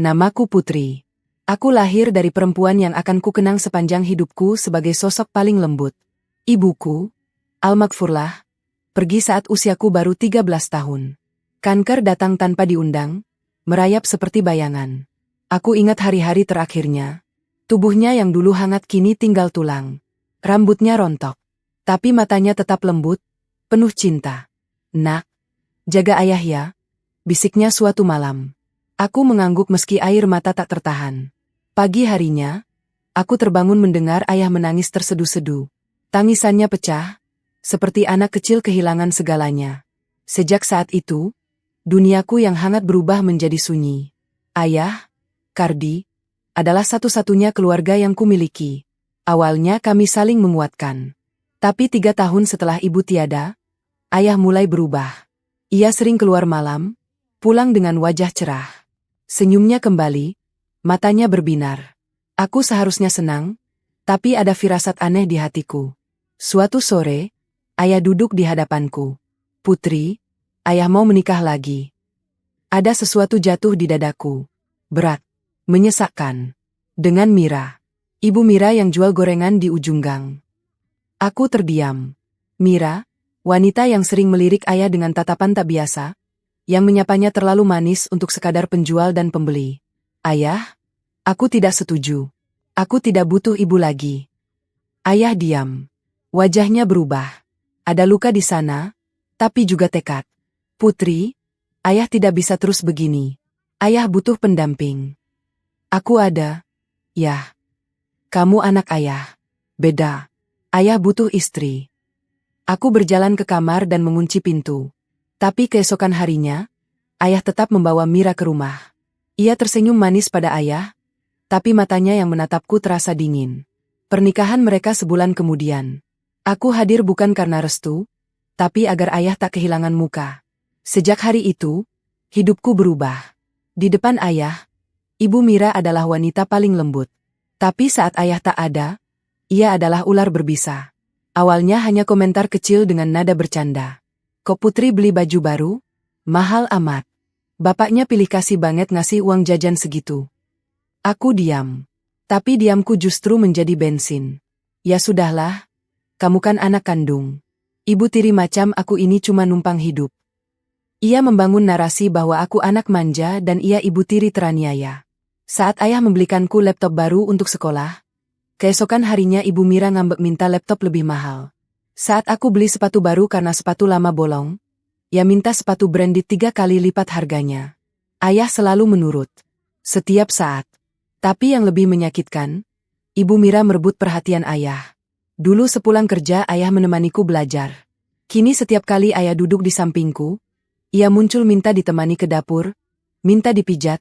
Namaku Putri. Aku lahir dari perempuan yang akan kukenang sepanjang hidupku sebagai sosok paling lembut. Ibuku, Al-Maghfurlah, pergi saat usiaku baru 13 tahun. Kanker datang tanpa diundang, merayap seperti bayangan. Aku ingat hari-hari terakhirnya. Tubuhnya yang dulu hangat kini tinggal tulang. Rambutnya rontok. Tapi matanya tetap lembut, penuh cinta. Nak, jaga ayah ya, bisiknya suatu malam. Aku mengangguk meski air mata tak tertahan. Pagi harinya, aku terbangun mendengar ayah menangis terseduh-seduh. Tangisannya pecah, seperti anak kecil kehilangan segalanya. Sejak saat itu, duniaku yang hangat berubah menjadi sunyi. Ayah, Kardi, adalah satu-satunya keluarga yang kumiliki. Awalnya kami saling menguatkan. Tapi 3 tahun setelah ibu tiada, ayah mulai berubah. Ia sering keluar malam, pulang dengan wajah cerah. Senyumnya kembali, matanya berbinar. Aku seharusnya senang, tapi ada firasat aneh di hatiku. Suatu sore, ayah duduk di hadapanku. Putri, ayah mau menikah lagi. Ada sesuatu jatuh di dadaku. Berat, menyesakkan. Dengan Mira. Ibu Mira yang jual gorengan di ujung gang. Aku terdiam. Mira, wanita yang sering melirik ayah dengan tatapan tak biasa, yang menyapanya terlalu manis untuk sekadar penjual dan pembeli. Ayah, aku tidak setuju. Aku tidak butuh ibu lagi. Ayah diam. Wajahnya berubah. Ada luka di sana, tapi juga tekad. Putri, ayah tidak bisa terus begini. Ayah butuh pendamping. Aku ada. Yah. Kamu anak ayah. Beda. Ayah butuh istri. Aku berjalan ke kamar dan mengunci pintu. Tapi keesokan harinya, ayah tetap membawa Mira ke rumah. Ia tersenyum manis pada ayah, tapi matanya yang menatapku terasa dingin. Pernikahan mereka sebulan kemudian. Aku hadir bukan karena restu, tapi agar ayah tak kehilangan muka. Sejak hari itu, hidupku berubah. Di depan ayah, Ibu Mira adalah wanita paling lembut. Tapi saat ayah tak ada, ia adalah ular berbisa. Awalnya hanya komentar kecil dengan nada bercanda. Kok Putri beli baju baru? Mahal amat. Bapaknya pilih kasih banget ngasih uang jajan segitu. Aku diam. Tapi diamku justru menjadi bensin. Ya sudahlah, kamu kan anak kandung. Ibu tiri macam aku ini cuma numpang hidup. Ia membangun narasi bahwa aku anak manja dan ia ibu tiri teraniaya. Saat ayah membelikanku laptop baru untuk sekolah, keesokan harinya Ibu Mira ngambek minta laptop lebih mahal. Saat aku beli sepatu baru karena sepatu lama bolong, ia minta sepatu branded 3 kali lipat harganya. Ayah selalu menurut. Setiap saat. Tapi yang lebih menyakitkan, Ibu Mira merebut perhatian ayah. Dulu sepulang kerja ayah menemaniku belajar. Kini setiap kali ayah duduk di sampingku, ia muncul minta ditemani ke dapur, minta dipijat,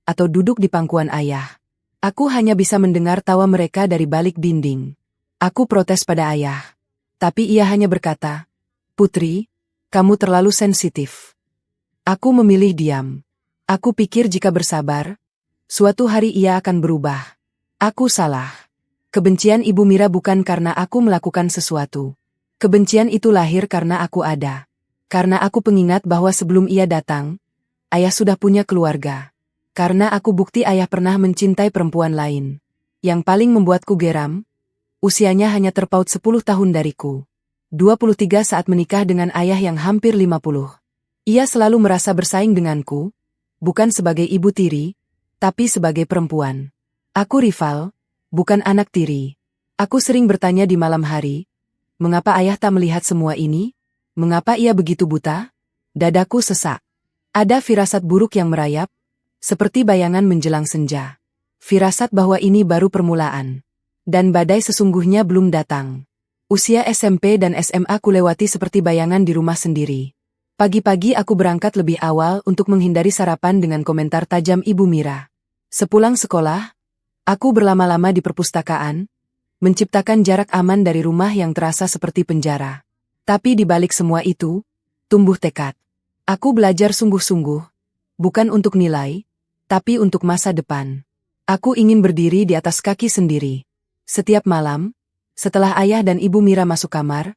atau duduk di pangkuan ayah. Aku hanya bisa mendengar tawa mereka dari balik dinding. Aku protes pada ayah. Tapi ia hanya berkata, Putri, kamu terlalu sensitif. Aku memilih diam. Aku pikir jika bersabar, suatu hari ia akan berubah. Aku salah. Kebencian Ibu Mira bukan karena aku melakukan sesuatu. Kebencian itu lahir karena aku ada. Karena aku pengingat bahwa sebelum ia datang, ayah sudah punya keluarga. Karena aku bukti ayah pernah mencintai perempuan lain. Yang paling membuatku geram, usianya hanya terpaut 10 tahun dariku. 23 saat menikah dengan ayah yang hampir 50. Ia selalu merasa bersaing denganku, bukan sebagai ibu tiri, tapi sebagai perempuan. Aku rival, bukan anak tiri. Aku sering bertanya di malam hari, mengapa ayah tak melihat semua ini? Mengapa ia begitu buta? Dadaku sesak. Ada firasat buruk yang merayap, seperti bayangan menjelang senja. Firasat bahwa ini baru permulaan. Dan badai sesungguhnya belum datang. Usia SMP dan SMA kulewati seperti bayangan di rumah sendiri. Pagi-pagi aku berangkat lebih awal untuk menghindari sarapan dengan komentar tajam Ibu Mira. Sepulang sekolah, aku berlama-lama di perpustakaan, menciptakan jarak aman dari rumah yang terasa seperti penjara. Tapi di balik semua itu, tumbuh tekad. Aku belajar sungguh-sungguh, bukan untuk nilai, tapi untuk masa depan. Aku ingin berdiri di atas kaki sendiri. Setiap malam, setelah ayah dan Ibu Mira masuk kamar,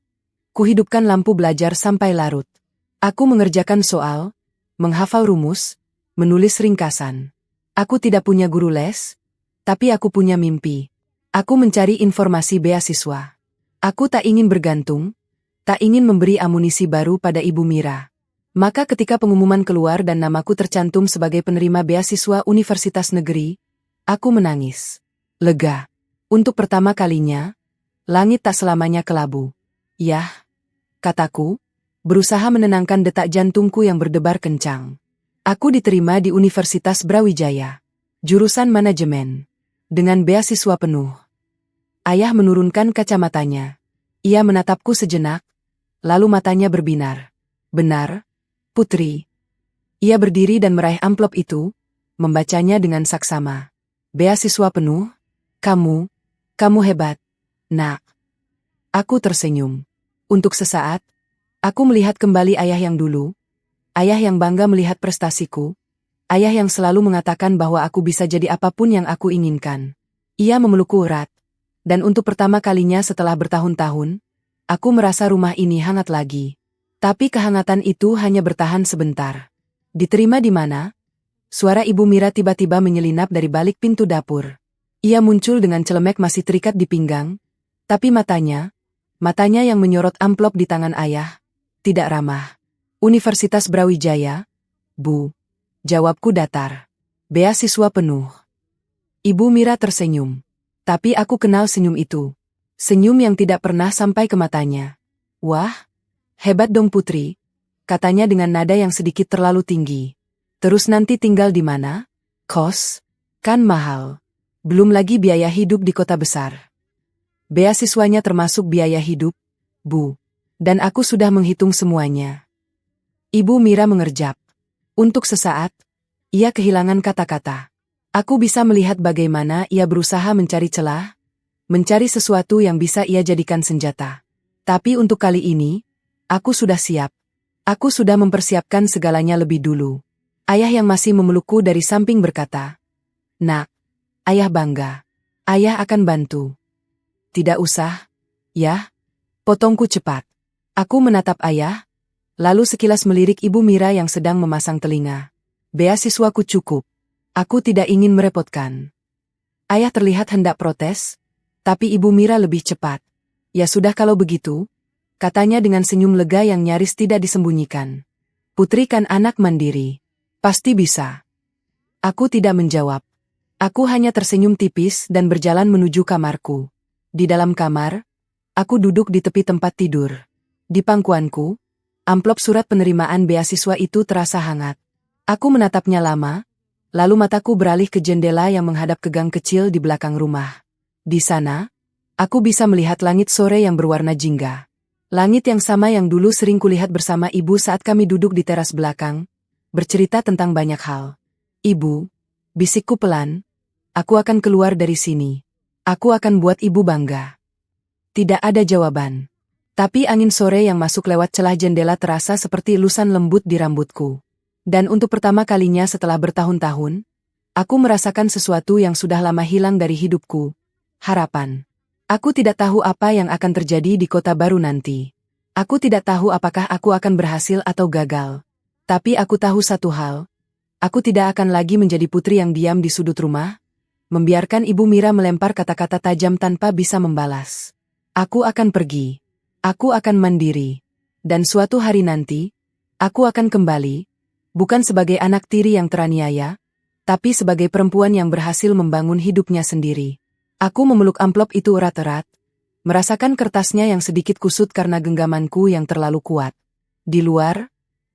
kuhidupkan lampu belajar sampai larut. Aku mengerjakan soal, menghafal rumus, menulis ringkasan. Aku tidak punya guru les, tapi aku punya mimpi. Aku mencari informasi beasiswa. Aku tak ingin bergantung, tak ingin memberi amunisi baru pada Ibu Mira. Maka ketika pengumuman keluar dan namaku tercantum sebagai penerima beasiswa Universitas Negeri, aku menangis. Lega. Untuk pertama kalinya, langit tak selamanya kelabu. Yah, kataku, berusaha menenangkan detak jantungku yang berdebar kencang. Aku diterima di Universitas Brawijaya, jurusan manajemen, dengan beasiswa penuh. Ayah menurunkan kacamatanya. Ia menatapku sejenak, lalu matanya berbinar. Benar, Putri. Ia berdiri dan meraih amplop itu, membacanya dengan saksama. Beasiswa penuh? Kamu hebat, Nak. Aku tersenyum. Untuk sesaat, aku melihat kembali ayah yang dulu. Ayah yang bangga melihat prestasiku. Ayah yang selalu mengatakan bahwa aku bisa jadi apapun yang aku inginkan. Ia memelukku erat. Dan untuk pertama kalinya setelah bertahun-tahun, aku merasa rumah ini hangat lagi. Tapi kehangatan itu hanya bertahan sebentar. Diterima di mana? Suara Ibu Mira tiba-tiba menyelinap dari balik pintu dapur. Ia muncul dengan celemek masih terikat di pinggang, tapi matanya yang menyorot amplop di tangan ayah, tidak ramah. Universitas Brawijaya, Bu. Jawabku datar. Beasiswa penuh. Ibu Mira tersenyum. Tapi aku kenal senyum itu. Senyum yang tidak pernah sampai ke matanya. Wah, hebat dong Putri, katanya dengan nada yang sedikit terlalu tinggi. Terus nanti tinggal di mana? Kos? Kan mahal. Belum lagi biaya hidup di kota besar. Beasiswanya termasuk biaya hidup, Bu. Dan aku sudah menghitung semuanya. Ibu Mira mengerjap. Untuk sesaat, ia kehilangan kata-kata. Aku bisa melihat bagaimana ia berusaha mencari celah, mencari sesuatu yang bisa ia jadikan senjata. Tapi untuk kali ini, aku sudah siap. Aku sudah mempersiapkan segalanya lebih dulu. Ayah yang masih memelukku dari samping berkata, Nak, ayah bangga. Ayah akan bantu. Tidak usah, ya? Potongku cepat. Aku menatap ayah, lalu sekilas melirik Ibu Mira yang sedang memasang telinga. Beasiswaku cukup. Aku tidak ingin merepotkan. Ayah terlihat hendak protes, tapi Ibu Mira lebih cepat. Ya sudah kalau begitu, katanya dengan senyum lega yang nyaris tidak disembunyikan. Putri kan anak mandiri. Pasti bisa. Aku tidak menjawab. Aku hanya tersenyum tipis dan berjalan menuju kamarku. Di dalam kamar, aku duduk di tepi tempat tidur. Di pangkuanku, amplop surat penerimaan beasiswa itu terasa hangat. Aku menatapnya lama, lalu mataku beralih ke jendela yang menghadap ke gang kecil di belakang rumah. Di sana, aku bisa melihat langit sore yang berwarna jingga. Langit yang sama yang dulu sering kulihat bersama ibu saat kami duduk di teras belakang, bercerita tentang banyak hal. Ibu, bisikku pelan, aku akan keluar dari sini. Aku akan buat ibu bangga. Tidak ada jawaban. Tapi angin sore yang masuk lewat celah jendela terasa seperti elusan lembut di rambutku. Dan untuk pertama kalinya setelah bertahun-tahun, aku merasakan sesuatu yang sudah lama hilang dari hidupku. Harapan. Aku tidak tahu apa yang akan terjadi di kota baru nanti. Aku tidak tahu apakah aku akan berhasil atau gagal. Tapi aku tahu satu hal. Aku tidak akan lagi menjadi putri yang diam di sudut rumah, membiarkan Ibu Mira melempar kata-kata tajam tanpa bisa membalas. Aku akan pergi. Aku akan mandiri. Dan suatu hari nanti, aku akan kembali, bukan sebagai anak tiri yang teraniaya, tapi sebagai perempuan yang berhasil membangun hidupnya sendiri. Aku memeluk amplop itu erat-erat, merasakan kertasnya yang sedikit kusut karena genggamanku yang terlalu kuat. Di luar,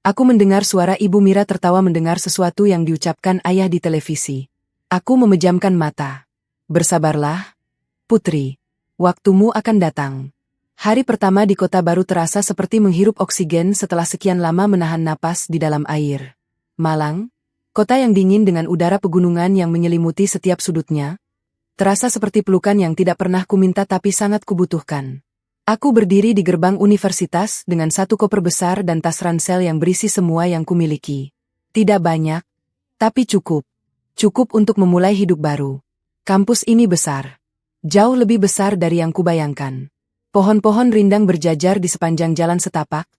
aku mendengar suara Ibu Mira tertawa mendengar sesuatu yang diucapkan ayah di televisi. Aku memejamkan mata. Bersabarlah, Putri. Waktumu akan datang. Hari pertama di kota baru terasa seperti menghirup oksigen setelah sekian lama menahan napas di dalam air. Malang, kota yang dingin dengan udara pegunungan yang menyelimuti setiap sudutnya, terasa seperti pelukan yang tidak pernah kuminta tapi sangat kubutuhkan. Aku berdiri di gerbang universitas dengan satu koper besar dan tas ransel yang berisi semua yang kumiliki. Tidak banyak, tapi cukup. Cukup untuk memulai hidup baru. Kampus ini besar. Jauh lebih besar dari yang kubayangkan. Pohon-pohon rindang berjajar di sepanjang jalan setapak.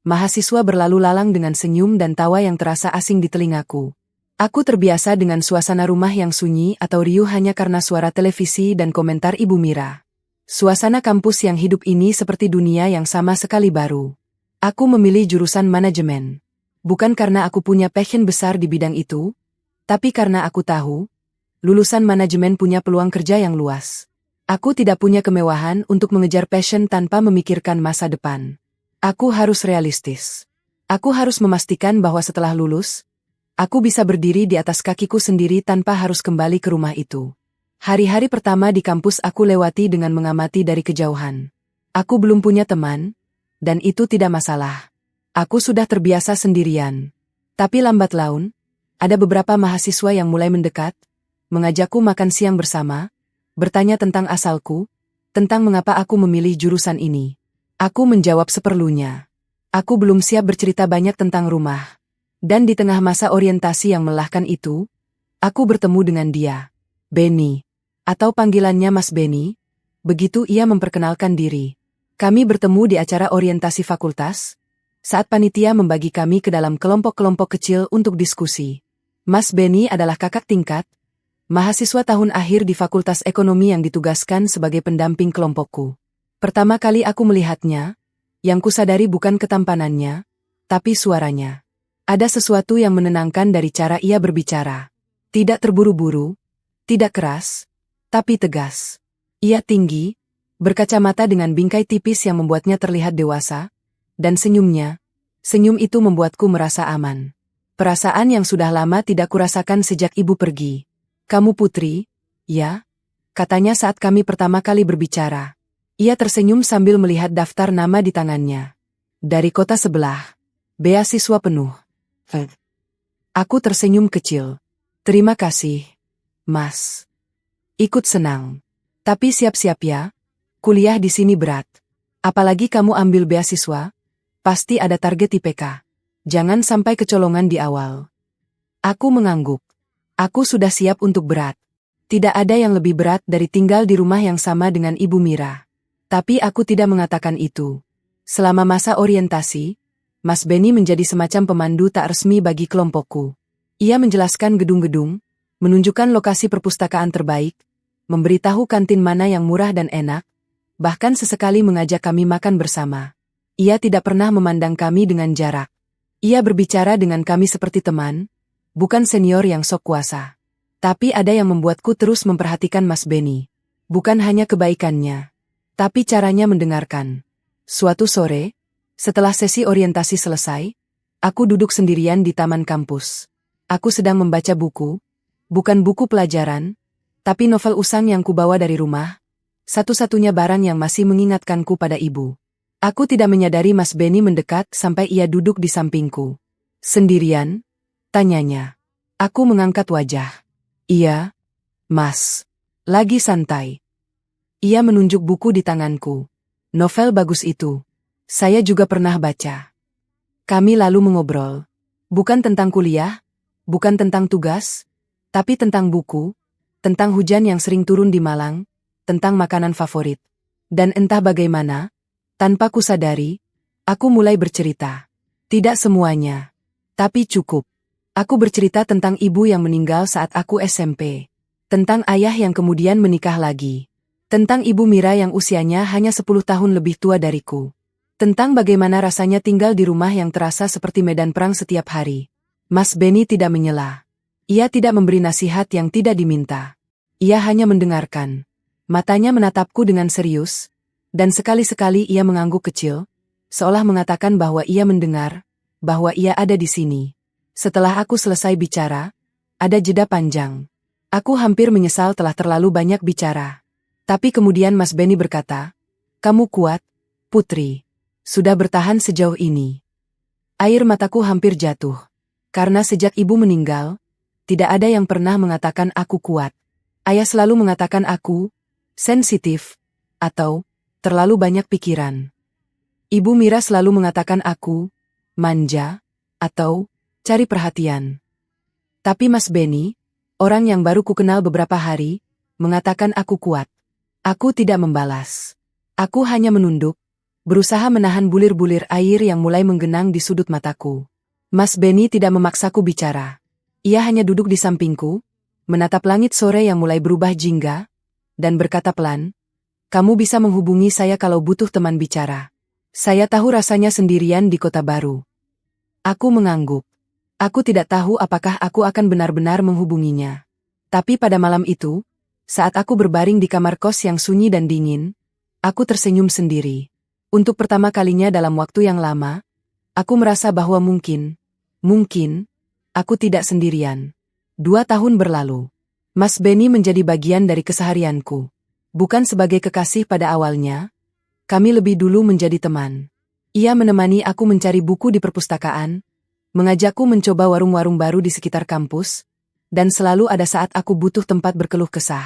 Mahasiswa berlalu lalang dengan senyum dan tawa yang terasa asing di telingaku. Aku terbiasa dengan suasana rumah yang sunyi atau riuh hanya karena suara televisi dan komentar Ibu Mira. Suasana kampus yang hidup ini seperti dunia yang sama sekali baru. Aku memilih jurusan manajemen. Bukan karena aku punya passion besar di bidang itu, tapi karena aku tahu, lulusan manajemen punya peluang kerja yang luas. Aku tidak punya kemewahan untuk mengejar passion tanpa memikirkan masa depan. Aku harus realistis. Aku harus memastikan bahwa setelah lulus, aku bisa berdiri di atas kakiku sendiri tanpa harus kembali ke rumah itu. Hari-hari pertama di kampus aku lewati dengan mengamati dari kejauhan. Aku belum punya teman, dan itu tidak masalah. Aku sudah terbiasa sendirian. Tapi lambat laun, ada beberapa mahasiswa yang mulai mendekat, mengajakku makan siang bersama, bertanya tentang asalku, tentang mengapa aku memilih jurusan ini. Aku menjawab seperlunya. Aku belum siap bercerita banyak tentang rumah. Dan di tengah masa orientasi yang melelahkan itu, aku bertemu dengan dia. Benny, atau panggilannya Mas Benny, begitu ia memperkenalkan diri. Kami bertemu di acara orientasi fakultas, saat panitia membagi kami ke dalam kelompok-kelompok kecil untuk diskusi. Mas Benny adalah kakak tingkat, mahasiswa tahun akhir di Fakultas Ekonomi yang ditugaskan sebagai pendamping kelompokku. Pertama kali aku melihatnya, yang kusadari bukan ketampanannya, tapi suaranya. Ada sesuatu yang menenangkan dari cara ia berbicara. Tidak terburu-buru, tidak keras, tapi tegas. Ia tinggi, berkacamata dengan bingkai tipis yang membuatnya terlihat dewasa, dan senyum itu membuatku merasa aman. Perasaan yang sudah lama tidak kurasakan sejak ibu pergi. Kamu Putri, ya? Katanya saat kami pertama kali berbicara. Ia tersenyum sambil melihat daftar nama di tangannya. Dari kota sebelah. Beasiswa penuh. Aku tersenyum kecil. Terima kasih, Mas. Ikut senang. Tapi siap-siap ya, kuliah di sini berat. Apalagi kamu ambil beasiswa, pasti ada target IPK. Jangan sampai kecolongan di awal. Aku mengangguk. Aku sudah siap untuk berat. Tidak ada yang lebih berat dari tinggal di rumah yang sama dengan Ibu Mira. Tapi aku tidak mengatakan itu. Selama masa orientasi, Mas Benny menjadi semacam pemandu tak resmi bagi kelompokku. Ia menjelaskan gedung-gedung, menunjukkan lokasi perpustakaan terbaik, memberitahu kantin mana yang murah dan enak, bahkan sesekali mengajak kami makan bersama. Ia tidak pernah memandang kami dengan jarak. Ia berbicara dengan kami seperti teman, bukan senior yang sok kuasa. Tapi ada yang membuatku terus memperhatikan Mas Benny. Bukan hanya kebaikannya, tapi caranya mendengarkan. Suatu sore, setelah sesi orientasi selesai, aku duduk sendirian di taman kampus. Aku sedang membaca buku, bukan buku pelajaran, tapi novel usang yang kubawa dari rumah, satu-satunya barang yang masih mengingatkanku pada ibu. Aku tidak menyadari Mas Benny mendekat sampai ia duduk di sampingku. Sendirian? Tanyanya. Aku mengangkat wajah. Iya, Mas. Lagi santai. Ia menunjuk buku di tanganku. Novel bagus itu. Saya juga pernah baca. Kami lalu mengobrol. Bukan tentang kuliah, bukan tentang tugas, tapi tentang buku, tentang hujan yang sering turun di Malang, tentang makanan favorit. Dan entah bagaimana, tanpa kusadari, aku mulai bercerita. Tidak semuanya, tapi cukup. Aku bercerita tentang ibu yang meninggal saat aku SMP. Tentang ayah yang kemudian menikah lagi. Tentang Ibu Mira yang usianya hanya 10 tahun lebih tua dariku. Tentang bagaimana rasanya tinggal di rumah yang terasa seperti medan perang setiap hari. Mas Benny tidak menyela. Ia tidak memberi nasihat yang tidak diminta. Ia hanya mendengarkan. Matanya menatapku dengan serius, dan sekali-sekali ia mengangguk kecil, seolah mengatakan bahwa ia mendengar, bahwa ia ada di sini. Setelah aku selesai bicara, ada jeda panjang. Aku hampir menyesal telah terlalu banyak bicara. Tapi kemudian Mas Benny berkata, "Kamu kuat, Putri. Sudah bertahan sejauh ini." Air mataku hampir jatuh. Karena sejak ibu meninggal, tidak ada yang pernah mengatakan aku kuat. Ayah selalu mengatakan aku sensitif, atau terlalu banyak pikiran. Ibu Mira selalu mengatakan aku manja, atau cari perhatian. Tapi Mas Benny, orang yang baru kukenal beberapa hari, mengatakan aku kuat. Aku tidak membalas. Aku hanya menunduk, berusaha menahan bulir-bulir air yang mulai menggenang di sudut mataku. Mas Benny tidak memaksaku bicara. Ia hanya duduk di sampingku, menatap langit sore yang mulai berubah jingga, dan berkata pelan, "Kamu bisa menghubungi saya kalau butuh teman bicara. Saya tahu rasanya sendirian di kota baru." Aku mengangguk. Aku tidak tahu apakah aku akan benar-benar menghubunginya. Tapi pada malam itu, saat aku berbaring di kamar kos yang sunyi dan dingin, aku tersenyum sendiri. Untuk pertama kalinya dalam waktu yang lama, aku merasa bahwa mungkin, aku tidak sendirian. 2 tahun berlalu. Mas Benny menjadi bagian dari keseharianku. Bukan sebagai kekasih pada awalnya, kami lebih dulu menjadi teman. Ia menemani aku mencari buku di perpustakaan, mengajakku mencoba warung-warung baru di sekitar kampus, dan selalu ada saat aku butuh tempat berkeluh kesah.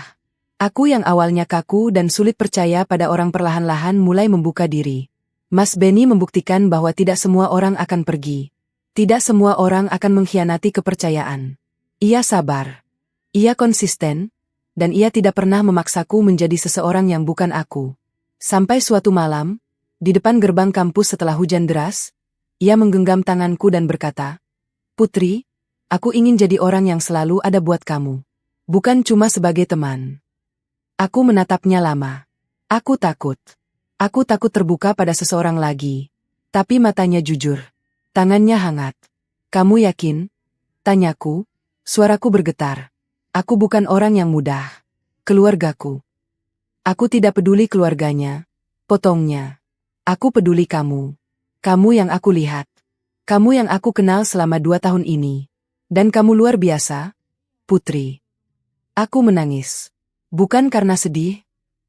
Aku yang awalnya kaku dan sulit percaya pada orang perlahan-lahan mulai membuka diri. Mas Benny membuktikan bahwa tidak semua orang akan pergi. Tidak semua orang akan mengkhianati kepercayaan. Ia sabar. Ia konsisten, dan ia tidak pernah memaksaku menjadi seseorang yang bukan aku. Sampai suatu malam, di depan gerbang kampus setelah hujan deras, ia menggenggam tanganku dan berkata, "Putri, aku ingin jadi orang yang selalu ada buat kamu. Bukan cuma sebagai teman." Aku menatapnya lama. Aku takut. Aku takut terbuka pada seseorang lagi. Tapi matanya jujur. Tangannya hangat. "Kamu yakin?" tanyaku. Suaraku bergetar. Aku bukan orang yang mudah. Keluargaku. Aku tidak peduli keluarganya. Potongnya. Aku peduli kamu. Kamu yang aku lihat. Kamu yang aku kenal selama 2 tahun ini. Dan kamu luar biasa, Putri. Aku menangis. Bukan karena sedih,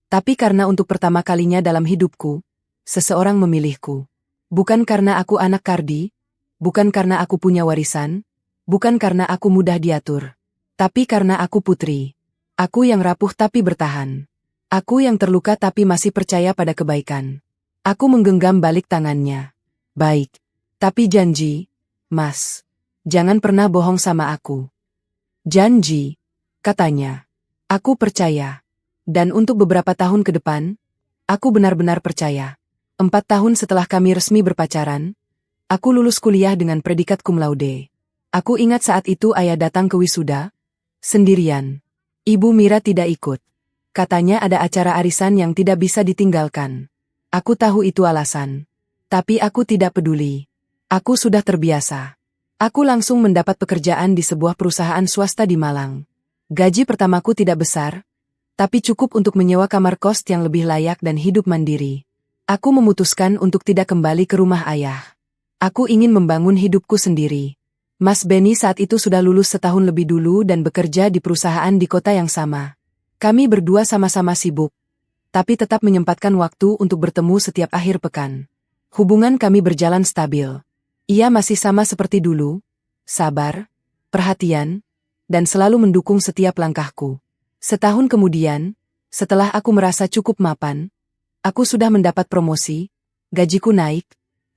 tapi karena untuk pertama kalinya dalam hidupku, seseorang memilihku. Bukan karena aku anak Kardi, bukan karena aku punya warisan, bukan karena aku mudah diatur. Tapi karena aku Putri. Aku yang rapuh tapi bertahan. Aku yang terluka tapi masih percaya pada kebaikan. Aku menggenggam balik tangannya. "Baik. Tapi janji, Mas. Jangan pernah bohong sama aku." "Janji," katanya. Aku percaya. Dan untuk beberapa tahun ke depan, aku benar-benar percaya. 4 tahun setelah kami resmi berpacaran, aku lulus kuliah dengan predikat cum laude. Aku ingat saat itu ayah datang ke wisuda, sendirian. Ibu Mira tidak ikut. Katanya ada acara arisan yang tidak bisa ditinggalkan. Aku tahu itu alasan. Tapi aku tidak peduli. Aku sudah terbiasa. Aku langsung mendapat pekerjaan di sebuah perusahaan swasta di Malang. Gaji pertamaku tidak besar, tapi cukup untuk menyewa kamar kos yang lebih layak dan hidup mandiri. Aku memutuskan untuk tidak kembali ke rumah ayah. Aku ingin membangun hidupku sendiri. Mas Benny saat itu sudah lulus setahun lebih dulu dan bekerja di perusahaan di kota yang sama. Kami berdua sama-sama sibuk, tapi tetap menyempatkan waktu untuk bertemu setiap akhir pekan. Hubungan kami berjalan stabil. Ia masih sama seperti dulu, sabar, perhatian, dan selalu mendukung setiap langkahku. Setahun kemudian, setelah aku merasa cukup mapan, aku sudah mendapat promosi, gajiku naik,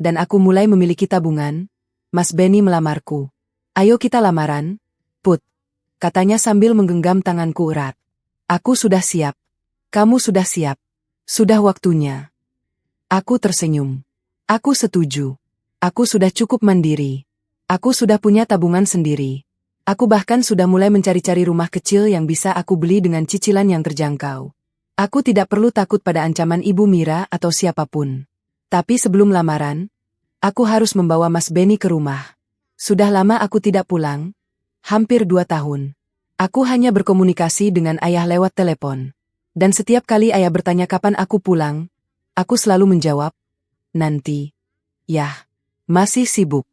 dan aku mulai memiliki tabungan. Mas Benny melamarku. "Ayo kita lamaran, Put," katanya sambil menggenggam tanganku erat. "Aku sudah siap. Kamu sudah siap. Sudah waktunya." Aku tersenyum. Aku setuju. Aku sudah cukup mandiri. Aku sudah punya tabungan sendiri. Aku bahkan sudah mulai mencari-cari rumah kecil yang bisa aku beli dengan cicilan yang terjangkau. Aku tidak perlu takut pada ancaman Ibu Mira atau siapapun. Tapi sebelum lamaran, aku harus membawa Mas Benny ke rumah. Sudah lama aku tidak pulang, hampir 2 tahun. Aku hanya berkomunikasi dengan ayah lewat telepon. Dan setiap kali ayah bertanya kapan aku pulang, aku selalu menjawab, "Nanti." Yah, masih sibuk.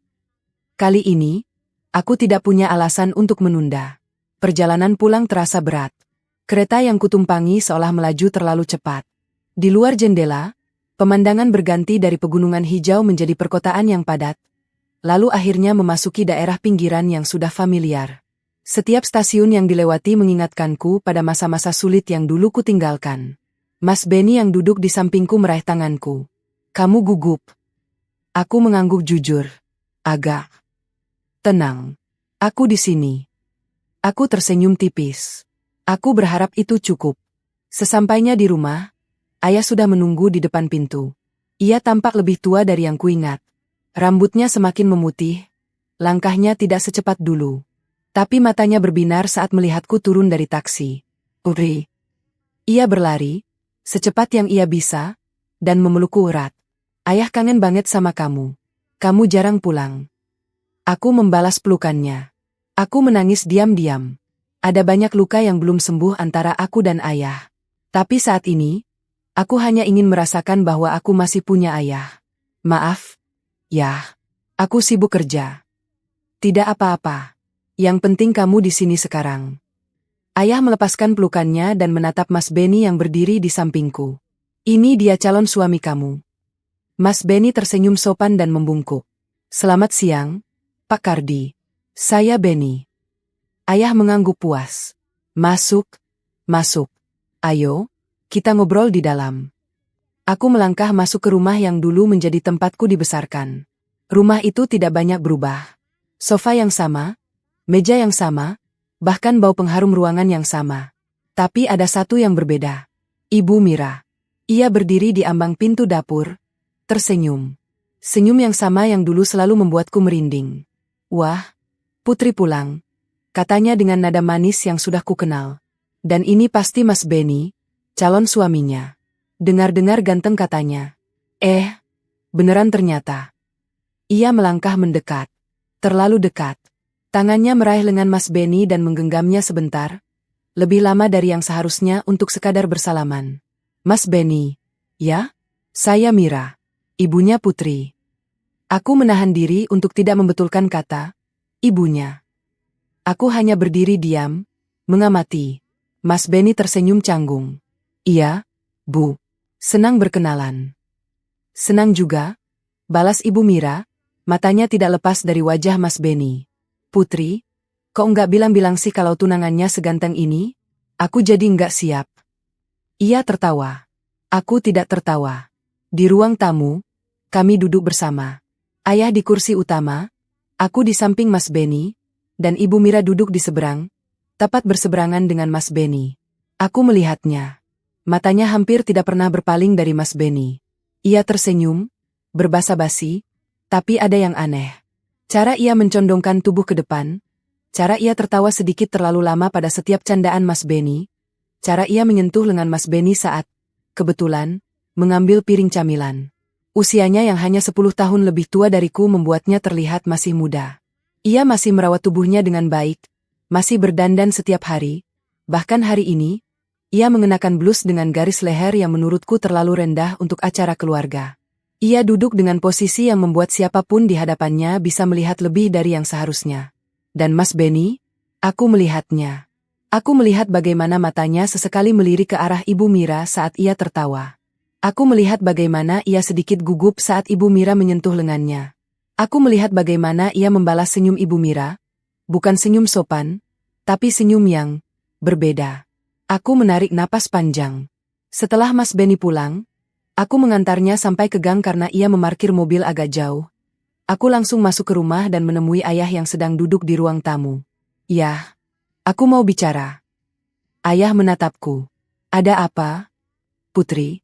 Kali ini, aku tidak punya alasan untuk menunda. Perjalanan pulang terasa berat. Kereta yang kutumpangi seolah melaju terlalu cepat. Di luar jendela, pemandangan berganti dari pegunungan hijau menjadi perkotaan yang padat, lalu akhirnya memasuki daerah pinggiran yang sudah familiar. Setiap stasiun yang dilewati mengingatkanku pada masa-masa sulit yang dulu kutinggalkan. Mas Benny yang duduk di sampingku meraih tanganku. "Kamu gugup?" Aku mengangguk jujur. "Agak." "Tenang. Aku di sini." Aku tersenyum tipis. Aku berharap itu cukup. Sesampainya di rumah, ayah sudah menunggu di depan pintu. Ia tampak lebih tua dari yang kuingat. Rambutnya semakin memutih, langkahnya tidak secepat dulu. Tapi matanya berbinar saat melihatku turun dari taksi. Uri. Ia berlari, secepat yang ia bisa, dan memelukku erat. Ayah kangen banget sama kamu. Kamu jarang pulang. Aku membalas pelukannya. Aku menangis diam-diam. Ada banyak luka yang belum sembuh antara aku dan ayah. Tapi saat ini, aku hanya ingin merasakan bahwa aku masih punya ayah. Maaf, ya. Aku sibuk kerja. Tidak apa-apa. Yang penting kamu di sini sekarang. Ayah melepaskan pelukannya dan menatap Mas Benny yang berdiri di sampingku. Ini dia calon suami kamu. Mas Benny tersenyum sopan dan membungkuk. Selamat siang, Pak Kardi. Saya Benny. Ayah mengangguk puas. Masuk, masuk. Ayo, kita ngobrol di dalam. Aku melangkah masuk ke rumah yang dulu menjadi tempatku dibesarkan. Rumah itu tidak banyak berubah. Sofa yang sama, meja yang sama, bahkan bau pengharum ruangan yang sama. Tapi ada satu yang berbeda. Ibu Mira. Ia berdiri di ambang pintu dapur, tersenyum. Senyum yang sama yang dulu selalu membuatku merinding. Wah, Putri pulang, katanya dengan nada manis yang sudah kukenal. Dan ini pasti Mas Benny, calon suaminya. Dengar-dengar ganteng katanya. Beneran ternyata. Ia melangkah mendekat. Terlalu dekat. Tangannya meraih lengan Mas Benny dan menggenggamnya sebentar. Lebih lama dari yang seharusnya untuk sekadar bersalaman. Mas Benny. Ya? Saya Mira. Ibunya Putri. Aku menahan diri untuk tidak membetulkan kata, ibunya. Aku hanya berdiri diam, mengamati. Mas Benny tersenyum canggung. Iya, Bu. Senang berkenalan. Senang juga, balas Ibu Mira, matanya tidak lepas dari wajah Mas Benny. Putri, kok enggak bilang-bilang sih kalau tunangannya seganteng ini? Aku jadi enggak siap. Ia tertawa. Aku tidak tertawa. Di ruang tamu, kami duduk bersama. Ayah di kursi utama, aku di samping Mas Benny, dan Ibu Mira duduk di seberang, tepat berseberangan dengan Mas Benny. Aku melihatnya. Matanya hampir tidak pernah berpaling dari Mas Benny. Ia tersenyum, berbasa-basi, tapi ada yang aneh. Cara ia mencondongkan tubuh ke depan, cara ia tertawa sedikit terlalu lama pada setiap candaan Mas Benny, cara ia menyentuh lengan Mas Benny saat, kebetulan, mengambil piring camilan. Usianya yang hanya 10 tahun lebih tua dariku membuatnya terlihat masih muda. Ia masih merawat tubuhnya dengan baik, masih berdandan setiap hari, bahkan hari ini, ia mengenakan blus dengan garis leher yang menurutku terlalu rendah untuk acara keluarga. Ia duduk dengan posisi yang membuat siapapun di hadapannya bisa melihat lebih dari yang seharusnya. Dan Mas Benny, aku melihatnya. Aku melihat bagaimana matanya sesekali melirik ke arah Ibu Mira saat ia tertawa. Aku melihat bagaimana ia sedikit gugup saat Ibu Mira menyentuh lengannya. Aku melihat bagaimana ia membalas senyum Ibu Mira, bukan senyum sopan, tapi senyum yang berbeda. Aku menarik napas panjang. Setelah Mas Benny pulang, aku mengantarnya sampai ke gang karena ia memarkir mobil agak jauh. Aku langsung masuk ke rumah dan menemui ayah yang sedang duduk di ruang tamu. Yah, aku mau bicara. Ayah menatapku. Ada apa, Putri?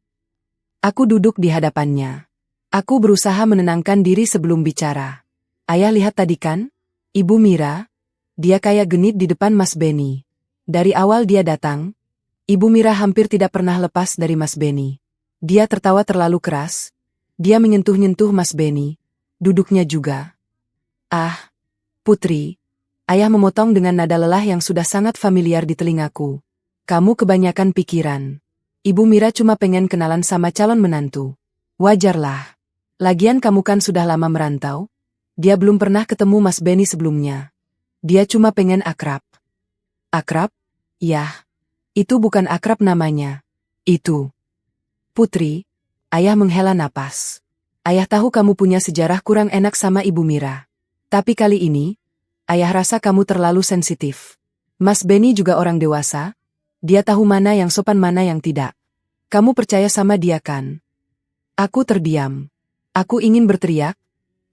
Aku duduk di hadapannya. Aku berusaha menenangkan diri sebelum bicara. Ayah lihat tadi kan? Ibu Mira, dia kayak genit di depan Mas Benny. Dari awal dia datang, Ibu Mira hampir tidak pernah lepas dari Mas Benny. Dia tertawa terlalu keras. Dia menyentuh-nyentuh Mas Benny. Duduknya juga. Ah, Putri. Ayah memotong dengan nada lelah yang sudah sangat familiar di telingaku. Kamu kebanyakan pikiran. Ibu Mira cuma pengen kenalan sama calon menantu. Wajarlah. Lagian kamu kan sudah lama merantau. Dia belum pernah ketemu Mas Benny sebelumnya. Dia cuma pengen akrab. Akrab? Yah. Itu bukan akrab namanya. Itu. Putri, ayah menghela napas. Ayah tahu kamu punya sejarah kurang enak sama Ibu Mira. Tapi kali ini, ayah rasa kamu terlalu sensitif. Mas Benny juga orang dewasa. Dia tahu mana yang sopan mana yang tidak. Kamu percaya sama dia kan? Aku terdiam. Aku ingin berteriak,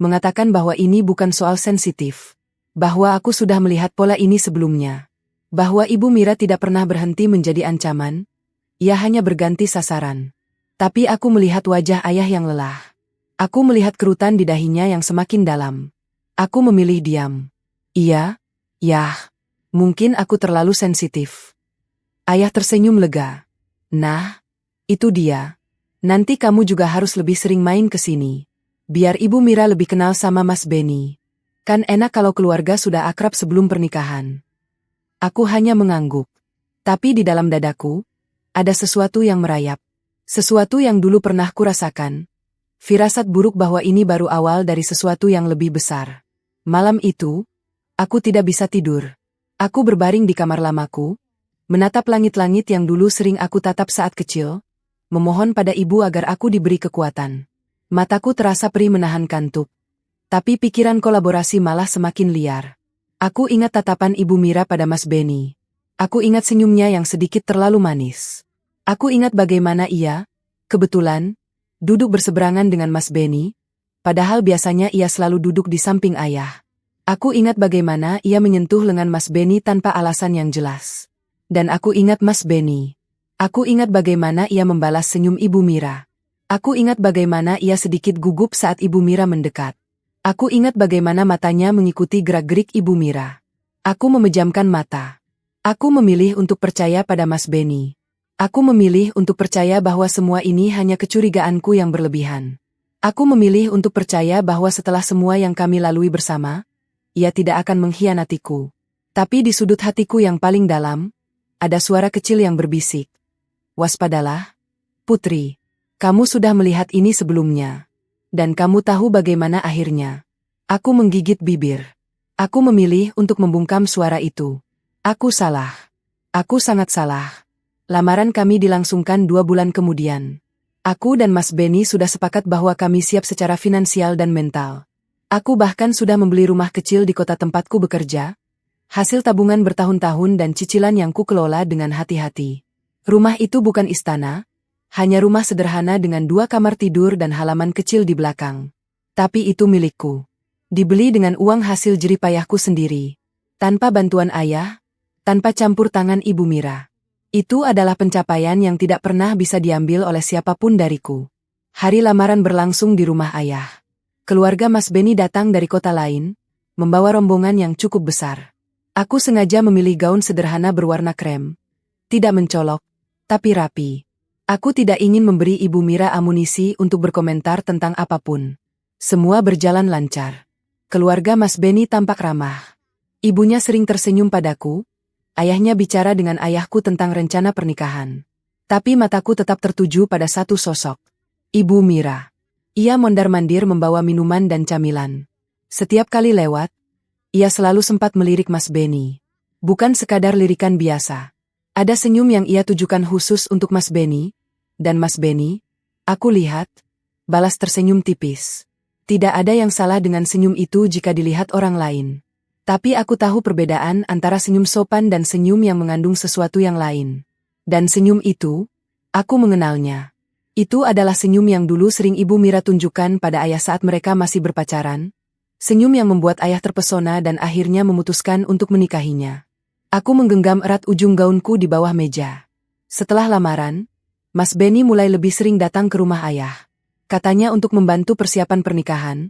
mengatakan bahwa ini bukan soal sensitif. Bahwa aku sudah melihat pola ini sebelumnya. Bahwa Ibu Mira tidak pernah berhenti menjadi ancaman, ia hanya berganti sasaran. Tapi aku melihat wajah ayah yang lelah. Aku melihat kerutan di dahinya yang semakin dalam. Aku memilih diam. Iya, Yah, mungkin aku terlalu sensitif. Ayah tersenyum lega. Nah, itu dia. Nanti kamu juga harus lebih sering main ke sini. Biar Ibu Mira lebih kenal sama Mas Benny. Kan enak kalau keluarga sudah akrab sebelum pernikahan. Aku hanya mengangguk. Tapi di dalam dadaku, ada sesuatu yang merayap. Sesuatu yang dulu pernah kurasakan. Firasat buruk bahwa ini baru awal dari sesuatu yang lebih besar. Malam itu, aku tidak bisa tidur. Aku berbaring di kamar lamaku, menatap langit-langit yang dulu sering aku tatap saat kecil, memohon pada ibu agar aku diberi kekuatan. Mataku terasa perih menahan kantuk. Tapi pikiran kolaborasi malah semakin liar. Aku ingat tatapan Ibu Mira pada Mas Benny. Aku ingat senyumnya yang sedikit terlalu manis. Aku ingat bagaimana ia, kebetulan, duduk berseberangan dengan Mas Benny, padahal biasanya ia selalu duduk di samping ayah. Aku ingat bagaimana ia menyentuh lengan Mas Benny tanpa alasan yang jelas. Dan aku ingat Mas Benny. Aku ingat bagaimana ia membalas senyum Ibu Mira. Aku ingat bagaimana ia sedikit gugup saat Ibu Mira mendekat. Aku ingat bagaimana matanya mengikuti gerak-gerik Ibu Mira. Aku memejamkan mata. Aku memilih untuk percaya pada Mas Benny. Aku memilih untuk percaya bahwa semua ini hanya kecurigaanku yang berlebihan. Aku memilih untuk percaya bahwa setelah semua yang kami lalui bersama, ia tidak akan mengkhianatiku. Tapi di sudut hatiku yang paling dalam, ada suara kecil yang berbisik. Waspadalah, Putri. Kamu sudah melihat ini sebelumnya. Dan kamu tahu bagaimana akhirnya. Aku menggigit bibir. Aku memilih untuk membungkam suara itu. Aku salah. Aku sangat salah. Lamaran kami dilangsungkan 2 bulan kemudian. Aku dan Mas Benny sudah sepakat bahwa kami siap secara finansial dan mental. Aku bahkan sudah membeli rumah kecil di kota tempatku bekerja. Hasil tabungan bertahun-tahun dan cicilan yang kukelola dengan hati-hati. Rumah itu bukan istana. Hanya rumah sederhana dengan 2 kamar tidur dan halaman kecil di belakang. Tapi itu milikku. Dibeli dengan uang hasil jerih payahku sendiri. Tanpa bantuan ayah, tanpa campur tangan Ibu Mira. Itu adalah pencapaian yang tidak pernah bisa diambil oleh siapapun dariku. Hari lamaran berlangsung di rumah ayah. Keluarga Mas Benny datang dari kota lain, membawa rombongan yang cukup besar. Aku sengaja memilih gaun sederhana berwarna krem. Tidak mencolok, tapi rapi. Aku tidak ingin memberi Ibu Mira amunisi untuk berkomentar tentang apapun. Semua berjalan lancar. Keluarga Mas Benny tampak ramah. Ibunya sering tersenyum padaku. Ayahnya bicara dengan ayahku tentang rencana pernikahan. Tapi mataku tetap tertuju pada satu sosok. Ibu Mira. Ia mondar-mandir membawa minuman dan camilan. Setiap kali lewat, ia selalu sempat melirik Mas Benny. Bukan sekadar lirikan biasa. Ada senyum yang ia tujukan khusus untuk Mas Benny. Dan Mas Benny, aku lihat, balas tersenyum tipis. Tidak ada yang salah dengan senyum itu jika dilihat orang lain. Tapi aku tahu perbedaan antara senyum sopan dan senyum yang mengandung sesuatu yang lain. Dan senyum itu, aku mengenalnya. Itu adalah senyum yang dulu sering Ibu Mira tunjukkan pada ayah saat mereka masih berpacaran. Senyum yang membuat ayah terpesona dan akhirnya memutuskan untuk menikahinya. Aku menggenggam erat ujung gaunku di bawah meja. Setelah lamaran, Mas Benny mulai lebih sering datang ke rumah ayah. Katanya untuk membantu persiapan pernikahan,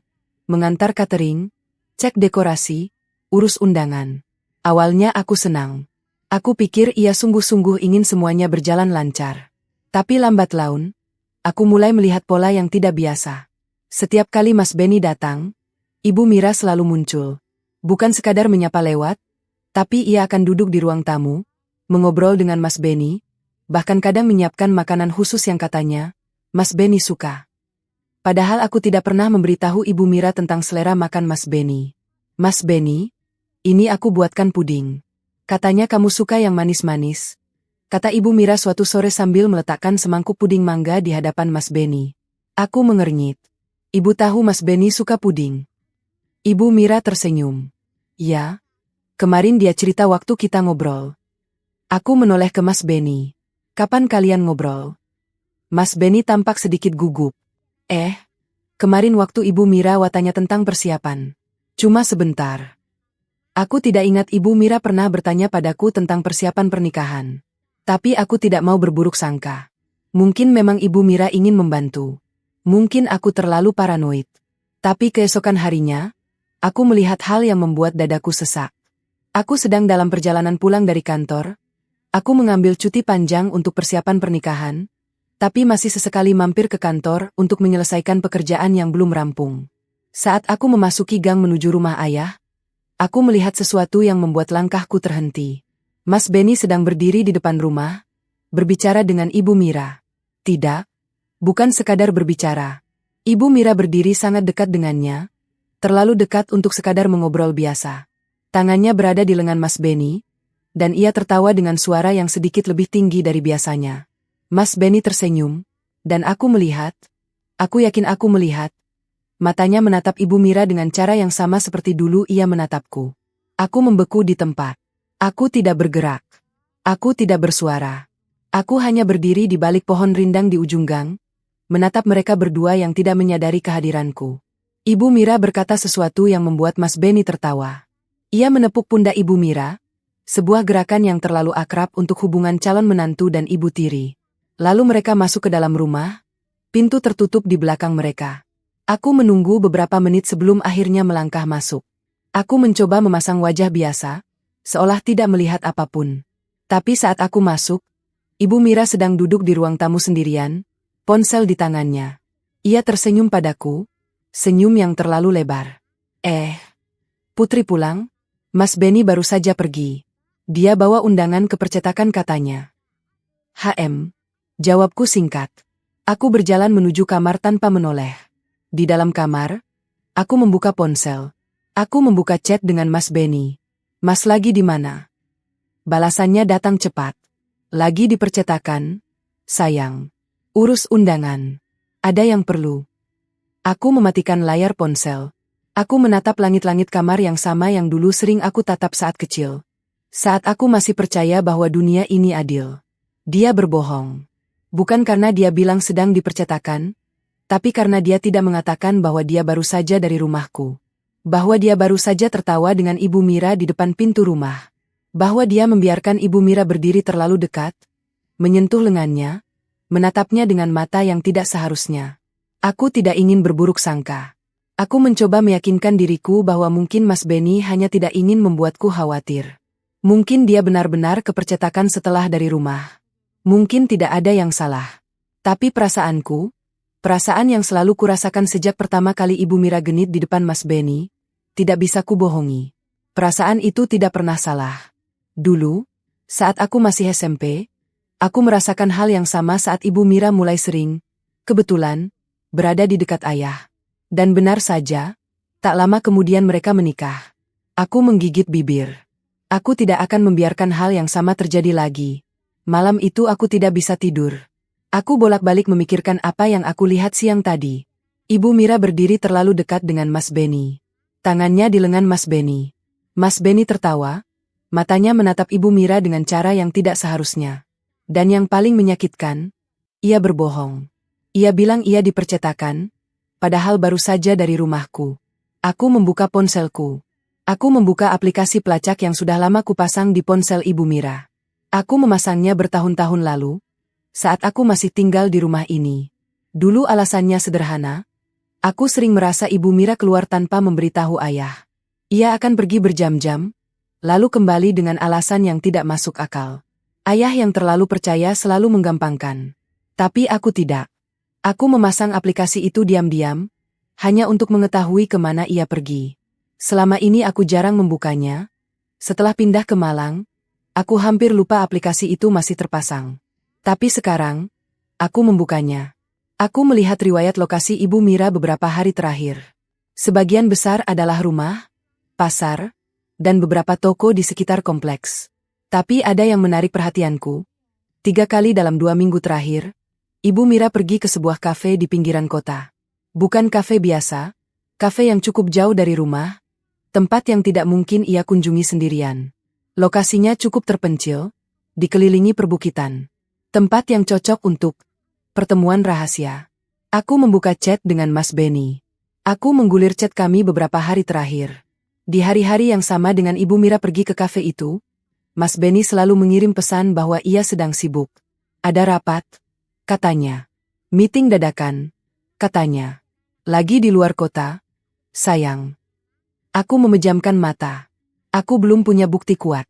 mengantar catering, cek dekorasi, urus undangan. Awalnya aku senang. Aku pikir ia sungguh-sungguh ingin semuanya berjalan lancar. Tapi lambat laun, aku mulai melihat pola yang tidak biasa. Setiap kali Mas Benny datang, Ibu Mira selalu muncul. Bukan sekadar menyapa lewat, tapi ia akan duduk di ruang tamu, mengobrol dengan Mas Benny, bahkan kadang menyiapkan makanan khusus yang katanya, Mas Benny suka. Padahal aku tidak pernah memberitahu Ibu Mira tentang selera makan Mas Benny. Mas Benny, ini aku buatkan puding. Katanya kamu suka yang manis-manis. Kata Ibu Mira suatu sore sambil meletakkan semangkuk puding mangga di hadapan Mas Benny. Aku mengernyit. Ibu tahu Mas Benny suka puding. Ibu Mira tersenyum. Ya, kemarin dia cerita waktu kita ngobrol. Aku menoleh ke Mas Benny. Kapan kalian ngobrol? Mas Benny tampak sedikit gugup. Kemarin waktu Ibu Mira watanya tentang persiapan. Cuma sebentar. Aku tidak ingat Ibu Mira pernah bertanya padaku tentang persiapan pernikahan. Tapi aku tidak mau berburuk sangka. Mungkin memang Ibu Mira ingin membantu. Mungkin aku terlalu paranoid. Tapi keesokan harinya, aku melihat hal yang membuat dadaku sesak. Aku sedang dalam perjalanan pulang dari kantor. Aku mengambil cuti panjang untuk persiapan pernikahan, tapi masih sesekali mampir ke kantor untuk menyelesaikan pekerjaan yang belum rampung. Saat aku memasuki gang menuju rumah ayah, aku melihat sesuatu yang membuat langkahku terhenti. Mas Benny sedang berdiri di depan rumah, berbicara dengan Ibu Mira. Tidak, bukan sekadar berbicara. Ibu Mira berdiri sangat dekat dengannya, terlalu dekat untuk sekadar mengobrol biasa. Tangannya berada di lengan Mas Benny, dan ia tertawa dengan suara yang sedikit lebih tinggi dari biasanya. Mas Benny tersenyum, dan aku yakin aku melihat. Matanya menatap Ibu Mira dengan cara yang sama seperti dulu ia menatapku. Aku membeku di tempat. Aku tidak bergerak. Aku tidak bersuara. Aku hanya berdiri di balik pohon rindang di ujung gang, menatap mereka berdua yang tidak menyadari kehadiranku. Ibu Mira berkata sesuatu yang membuat Mas Benny tertawa. Ia menepuk pundak Ibu Mira, sebuah gerakan yang terlalu akrab untuk hubungan calon menantu dan ibu tiri. Lalu mereka masuk ke dalam rumah, pintu tertutup di belakang mereka. Aku menunggu beberapa menit sebelum akhirnya melangkah masuk. Aku mencoba memasang wajah biasa, seolah tidak melihat apapun. Tapi saat aku masuk, Ibu Mira sedang duduk di ruang tamu sendirian, ponsel di tangannya. Ia tersenyum padaku, senyum yang terlalu lebar. Putri pulang? Mas Benny baru saja pergi. Dia bawa undangan ke percetakan katanya. Jawabku singkat. Aku berjalan menuju kamar tanpa menoleh. Di dalam kamar, aku membuka ponsel. Aku membuka chat dengan Mas Benny. Mas lagi di mana? Balasannya datang cepat. Lagi di percetakan, sayang. Urus undangan. Ada yang perlu. Aku mematikan layar ponsel. Aku menatap langit-langit kamar yang sama yang dulu sering aku tatap saat kecil. Saat aku masih percaya bahwa dunia ini adil. Dia berbohong. Bukan karena dia bilang sedang dipercetakan, tapi karena dia tidak mengatakan bahwa dia baru saja dari rumahku. Bahwa dia baru saja tertawa dengan Ibu Mira di depan pintu rumah. Bahwa dia membiarkan Ibu Mira berdiri terlalu dekat, menyentuh lengannya, menatapnya dengan mata yang tidak seharusnya. Aku tidak ingin berburuk sangka. Aku mencoba meyakinkan diriku bahwa mungkin Mas Benny hanya tidak ingin membuatku khawatir. Mungkin dia benar-benar ke percetakan setelah dari rumah. Mungkin tidak ada yang salah. Tapi perasaanku, perasaan yang selalu kurasakan sejak pertama kali Ibu Mira genit di depan Mas Benny, tidak bisa kubohongi. Perasaan itu tidak pernah salah. Dulu, saat aku masih SMP, aku merasakan hal yang sama saat Ibu Mira mulai sering, kebetulan, berada di dekat ayah. Dan benar saja, tak lama kemudian mereka menikah. Aku menggigit bibir. Aku tidak akan membiarkan hal yang sama terjadi lagi. Malam itu aku tidak bisa tidur. Aku bolak-balik memikirkan apa yang aku lihat siang tadi. Ibu Mira berdiri terlalu dekat dengan Mas Benny. Tangannya di lengan Mas Benny. Mas Benny tertawa, matanya menatap Ibu Mira dengan cara yang tidak seharusnya. Dan yang paling menyakitkan, ia berbohong. Ia bilang ia dipercetakan, padahal baru saja dari rumahku. Aku membuka ponselku. Aku membuka aplikasi pelacak yang sudah lama kupasang di ponsel Ibu Mira. Aku memasangnya bertahun-tahun lalu, saat aku masih tinggal di rumah ini. Dulu alasannya sederhana. Aku sering merasa Ibu Mira keluar tanpa memberitahu ayah. Ia akan pergi berjam-jam, lalu kembali dengan alasan yang tidak masuk akal. Ayah yang terlalu percaya selalu menggampangkan. Tapi aku tidak. Aku memasang aplikasi itu diam-diam, hanya untuk mengetahui kemana ia pergi. Selama ini aku jarang membukanya. Setelah pindah ke Malang, aku hampir lupa aplikasi itu masih terpasang. Tapi sekarang, aku membukanya. Aku melihat riwayat lokasi Ibu Mira beberapa hari terakhir. Sebagian besar adalah rumah, pasar, dan beberapa toko di sekitar kompleks. Tapi ada yang menarik perhatianku. 3 kali dalam 2 minggu terakhir, Ibu Mira pergi ke sebuah kafe di pinggiran kota. Bukan kafe biasa, kafe yang cukup jauh dari rumah, tempat yang tidak mungkin ia kunjungi sendirian. Lokasinya cukup terpencil, dikelilingi perbukitan. Tempat yang cocok untuk pertemuan rahasia. Aku membuka chat dengan Mas Benny. Aku menggulir chat kami beberapa hari terakhir. Di hari-hari yang sama dengan Ibu Mira pergi ke kafe itu, Mas Benny selalu mengirim pesan bahwa ia sedang sibuk. Ada rapat, katanya. Meeting dadakan, katanya. Lagi di luar kota, sayang. Aku memejamkan mata. Aku belum punya bukti kuat.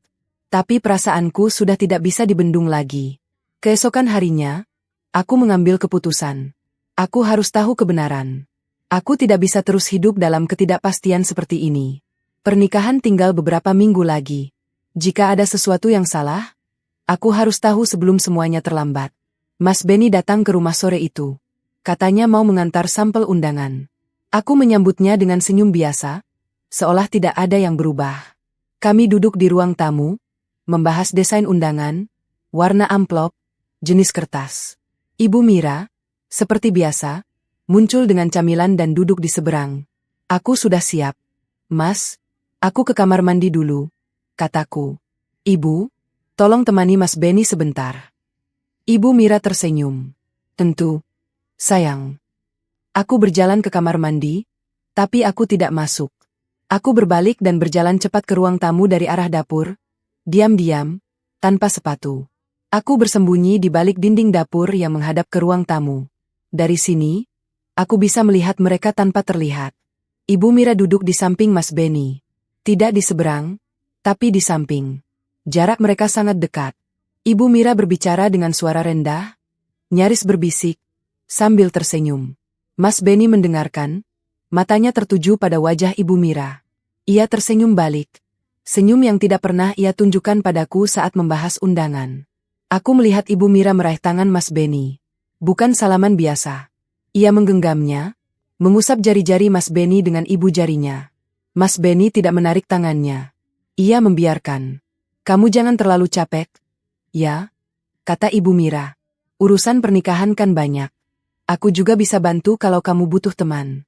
Tapi perasaanku sudah tidak bisa dibendung lagi. Keesokan harinya, aku mengambil keputusan. Aku harus tahu kebenaran. Aku tidak bisa terus hidup dalam ketidakpastian seperti ini. Pernikahan tinggal beberapa minggu lagi. Jika ada sesuatu yang salah, aku harus tahu sebelum semuanya terlambat. Mas Benny datang ke rumah sore itu. Katanya mau mengantar sampel undangan. Aku menyambutnya dengan senyum biasa, seolah tidak ada yang berubah. Kami duduk di ruang tamu, membahas desain undangan, warna amplop, jenis kertas. Ibu Mira, seperti biasa, muncul dengan camilan dan duduk di seberang. Aku sudah siap. Mas, aku ke kamar mandi dulu, kataku. Ibu, tolong temani Mas Benny sebentar. Ibu Mira tersenyum. Tentu, sayang. Aku berjalan ke kamar mandi, tapi aku tidak masuk. Aku berbalik dan berjalan cepat ke ruang tamu dari arah dapur, diam-diam, tanpa sepatu. Aku bersembunyi di balik dinding dapur yang menghadap ke ruang tamu. Dari sini, aku bisa melihat mereka tanpa terlihat. Ibu Mira duduk di samping Mas Benny. Tidak di seberang, tapi di samping. Jarak mereka sangat dekat. Ibu Mira berbicara dengan suara rendah, nyaris berbisik, sambil tersenyum. Mas Benny mendengarkan, matanya tertuju pada wajah Ibu Mira. Ia tersenyum balik. Senyum yang tidak pernah ia tunjukkan padaku saat membahas undangan. Aku melihat Ibu Mira meraih tangan Mas Benny. Bukan salaman biasa. Ia menggenggamnya, mengusap jari-jari Mas Benny dengan ibu jarinya. Mas Benny tidak menarik tangannya. Ia membiarkan. Kamu jangan terlalu capek. Ya, kata Ibu Mira. Urusan pernikahan kan banyak. Aku juga bisa bantu kalau kamu butuh teman.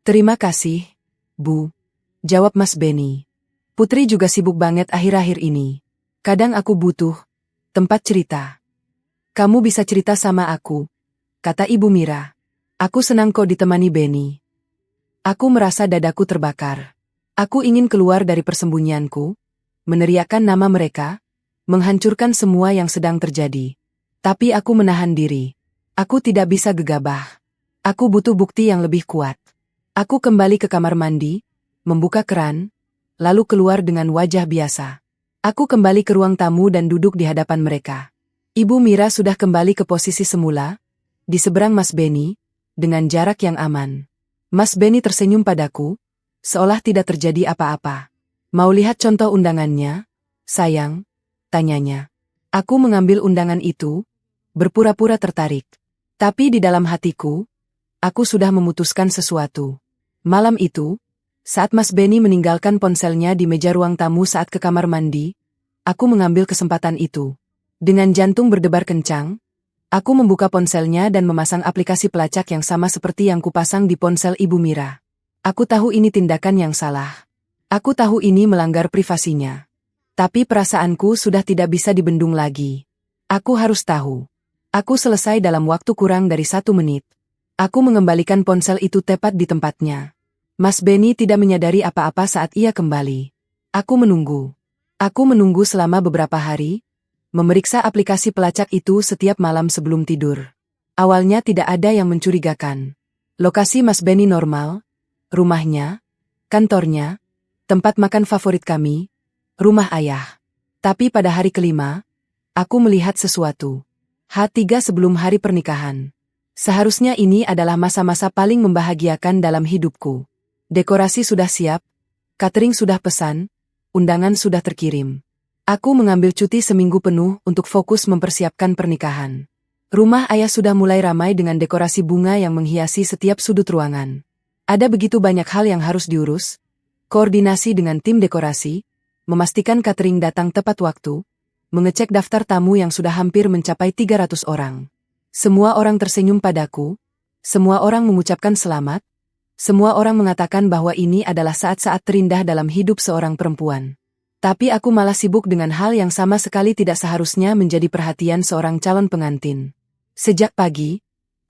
Terima kasih, Bu. Jawab Mas Benny. Putri juga sibuk banget akhir-akhir ini. Kadang aku butuh tempat cerita. Kamu bisa cerita sama aku, kata Ibu Mira. Aku senang kok ditemani Benny. Aku merasa dadaku terbakar. Aku ingin keluar dari persembunyianku, meneriakkan nama mereka, menghancurkan semua yang sedang terjadi. Tapi aku menahan diri. Aku tidak bisa gegabah. Aku butuh bukti yang lebih kuat. Aku kembali ke kamar mandi, membuka keran, lalu keluar dengan wajah biasa. Aku kembali ke ruang tamu dan duduk di hadapan mereka. Ibu Mira sudah kembali ke posisi semula, di seberang Mas Benny, dengan jarak yang aman. Mas Benny tersenyum padaku, seolah tidak terjadi apa-apa. Mau lihat contoh undangannya, sayang? Tanyanya. Aku mengambil undangan itu, berpura-pura tertarik. Tapi di dalam hatiku, aku sudah memutuskan sesuatu. Malam itu, saat Mas Benny meninggalkan ponselnya di meja ruang tamu saat ke kamar mandi, aku mengambil kesempatan itu. Dengan jantung berdebar kencang, aku membuka ponselnya dan memasang aplikasi pelacak yang sama seperti yang kupasang di ponsel Ibu Mira. Aku tahu ini tindakan yang salah. Aku tahu ini melanggar privasinya. Tapi perasaanku sudah tidak bisa dibendung lagi. Aku harus tahu. Aku selesai dalam waktu kurang dari 1 menit. Aku mengembalikan ponsel itu tepat di tempatnya. Mas Benny tidak menyadari apa-apa saat ia kembali. Aku menunggu. Aku menunggu selama beberapa hari, memeriksa aplikasi pelacak itu setiap malam sebelum tidur. Awalnya tidak ada yang mencurigakan. Lokasi Mas Benny normal, rumahnya, kantornya, tempat makan favorit kami, rumah ayah. Tapi pada hari kelima, aku melihat sesuatu. H3 sebelum hari pernikahan. Seharusnya ini adalah masa-masa paling membahagiakan dalam hidupku. Dekorasi sudah siap, catering sudah pesan, undangan sudah terkirim. Aku mengambil cuti seminggu penuh untuk fokus mempersiapkan pernikahan. Rumah ayah sudah mulai ramai dengan dekorasi bunga yang menghiasi setiap sudut ruangan. Ada begitu banyak hal yang harus diurus, koordinasi dengan tim dekorasi, memastikan catering datang tepat waktu, mengecek daftar tamu yang sudah hampir mencapai 300 orang. Semua orang tersenyum padaku, semua orang mengucapkan selamat, semua orang mengatakan bahwa ini adalah saat-saat terindah dalam hidup seorang perempuan. Tapi aku malah sibuk dengan hal yang sama sekali tidak seharusnya menjadi perhatian seorang calon pengantin. Sejak pagi,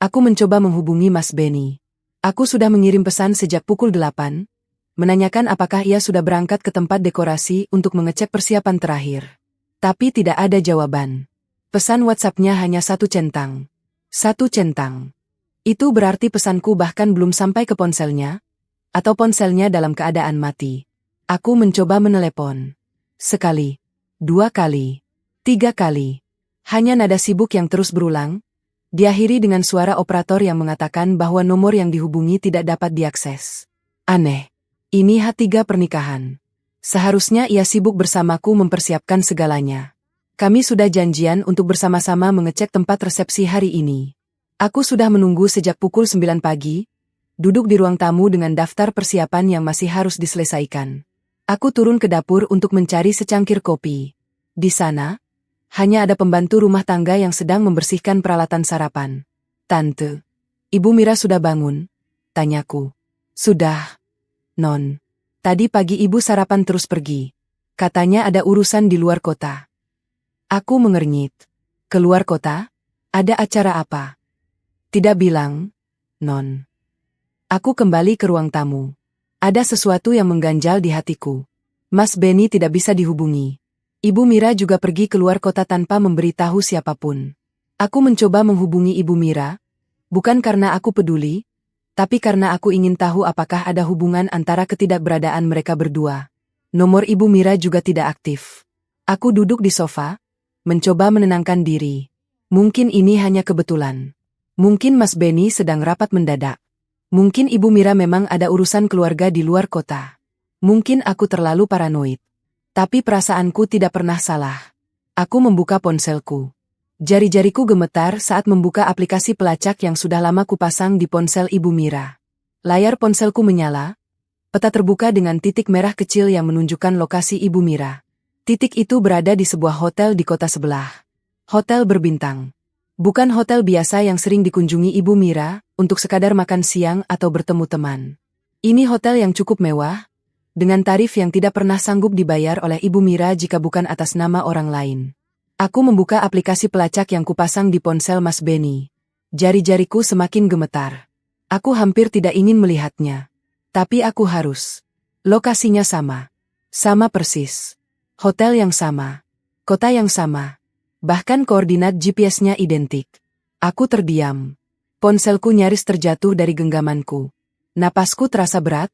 aku mencoba menghubungi Mas Benny. Aku sudah mengirim pesan sejak pukul 8, menanyakan apakah ia sudah berangkat ke tempat dekorasi untuk mengecek persiapan terakhir. Tapi tidak ada jawaban. Pesan WhatsApp-nya hanya 1 centang. 1 centang. Itu berarti pesanku bahkan belum sampai ke ponselnya, atau ponselnya dalam keadaan mati. Aku mencoba menelepon. Sekali, 2 kali, 3 kali. Hanya nada sibuk yang terus berulang, diakhiri dengan suara operator yang mengatakan bahwa nomor yang dihubungi tidak dapat diakses. Aneh. Ini H3 pernikahan. Seharusnya ia sibuk bersamaku mempersiapkan segalanya. Kami sudah janjian untuk bersama-sama mengecek tempat resepsi hari ini. Aku sudah menunggu sejak pukul 9 pagi, duduk di ruang tamu dengan daftar persiapan yang masih harus diselesaikan. Aku turun ke dapur untuk mencari secangkir kopi. Di sana, hanya ada pembantu rumah tangga yang sedang membersihkan peralatan sarapan. Tante, Ibu Mira sudah bangun? Tanyaku. Sudah, Non. Tadi pagi ibu sarapan terus pergi. Katanya ada urusan di luar kota. Aku mengernyit. Keluar kota? Ada acara apa? Tidak bilang, Non. Aku kembali ke ruang tamu. Ada sesuatu yang mengganjal di hatiku. Mas Benny tidak bisa dihubungi. Ibu Mira juga pergi keluar kota tanpa memberitahu siapapun. Aku mencoba menghubungi Ibu Mira, bukan karena aku peduli, tapi karena aku ingin tahu apakah ada hubungan antara ketidakberadaan mereka berdua. Nomor Ibu Mira juga tidak aktif. Aku duduk di sofa, mencoba menenangkan diri. Mungkin ini hanya kebetulan. Mungkin Mas Benny sedang rapat mendadak. Mungkin Ibu Mira memang ada urusan keluarga di luar kota. Mungkin aku terlalu paranoid. Tapi perasaanku tidak pernah salah. Aku membuka ponselku. Jari-jariku gemetar saat membuka aplikasi pelacak yang sudah lama kupasang di ponsel Ibu Mira. Layar ponselku menyala. Peta terbuka dengan titik merah kecil yang menunjukkan lokasi Ibu Mira. Titik itu berada di sebuah hotel di kota sebelah. Hotel berbintang. Bukan hotel biasa yang sering dikunjungi Ibu Mira, untuk sekadar makan siang atau bertemu teman. Ini hotel yang cukup mewah, dengan tarif yang tidak pernah sanggup dibayar oleh Ibu Mira jika bukan atas nama orang lain. Aku membuka aplikasi pelacak yang kupasang di ponsel Mas Benny. Jari-jariku semakin gemetar. Aku hampir tidak ingin melihatnya. Tapi aku harus. Lokasinya sama. Sama persis. Hotel yang sama. Kota yang sama. Bahkan koordinat GPS-nya identik. Aku terdiam. Ponselku nyaris terjatuh dari genggamanku. Napasku terasa berat,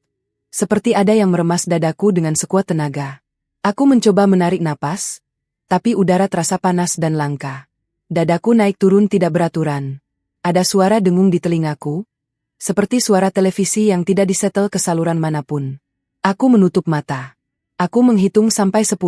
seperti ada yang meremas dadaku dengan sekuat tenaga. Aku mencoba menarik napas, tapi udara terasa panas dan langka. Dadaku naik turun tidak beraturan. Ada suara dengung di telingaku, seperti suara televisi yang tidak disetel ke saluran manapun. Aku menutup mata. Aku menghitung sampai 10.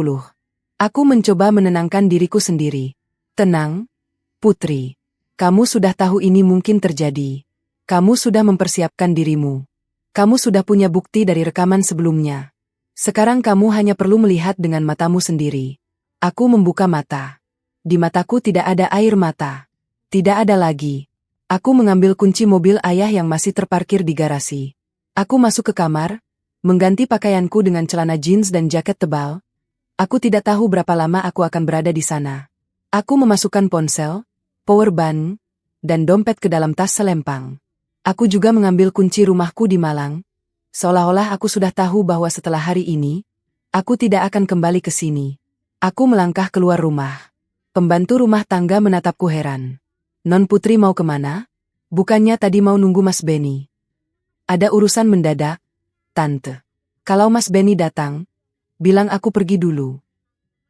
Aku mencoba menenangkan diriku sendiri. Tenang, Putri. Kamu sudah tahu ini mungkin terjadi. Kamu sudah mempersiapkan dirimu. Kamu sudah punya bukti dari rekaman sebelumnya. Sekarang kamu hanya perlu melihat dengan matamu sendiri. Aku membuka mata. Di mataku tidak ada air mata. Tidak ada lagi. Aku mengambil kunci mobil ayah yang masih terparkir di garasi. Aku masuk ke kamar, mengganti pakaianku dengan celana jeans dan jaket tebal. Aku tidak tahu berapa lama aku akan berada di sana. Aku memasukkan ponsel, power bank, dan dompet ke dalam tas selempang. Aku juga mengambil kunci rumahku di Malang, seolah-olah aku sudah tahu bahwa setelah hari ini, aku tidak akan kembali ke sini. Aku melangkah keluar rumah. Pembantu rumah tangga menatapku heran. Non Putri mau kemana? Bukannya tadi mau nunggu Mas Benny. Ada urusan mendadak, Tante. Kalau Mas Benny datang, bilang aku pergi dulu.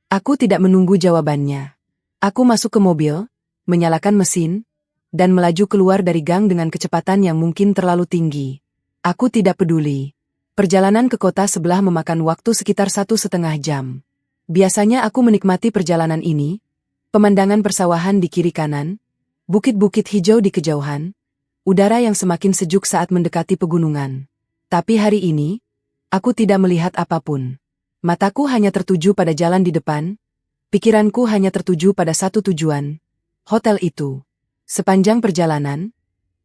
Aku tidak menunggu jawabannya. Aku masuk ke mobil, menyalakan mesin, dan melaju keluar dari gang dengan kecepatan yang mungkin terlalu tinggi. Aku tidak peduli. Perjalanan ke kota sebelah memakan waktu sekitar 1,5 jam. Biasanya aku menikmati perjalanan ini, pemandangan persawahan di kiri kanan, bukit-bukit hijau di kejauhan, udara yang semakin sejuk saat mendekati pegunungan. Tapi hari ini, aku tidak melihat apapun. Mataku hanya tertuju pada jalan di depan, pikiranku hanya tertuju pada satu tujuan, hotel itu. Sepanjang perjalanan,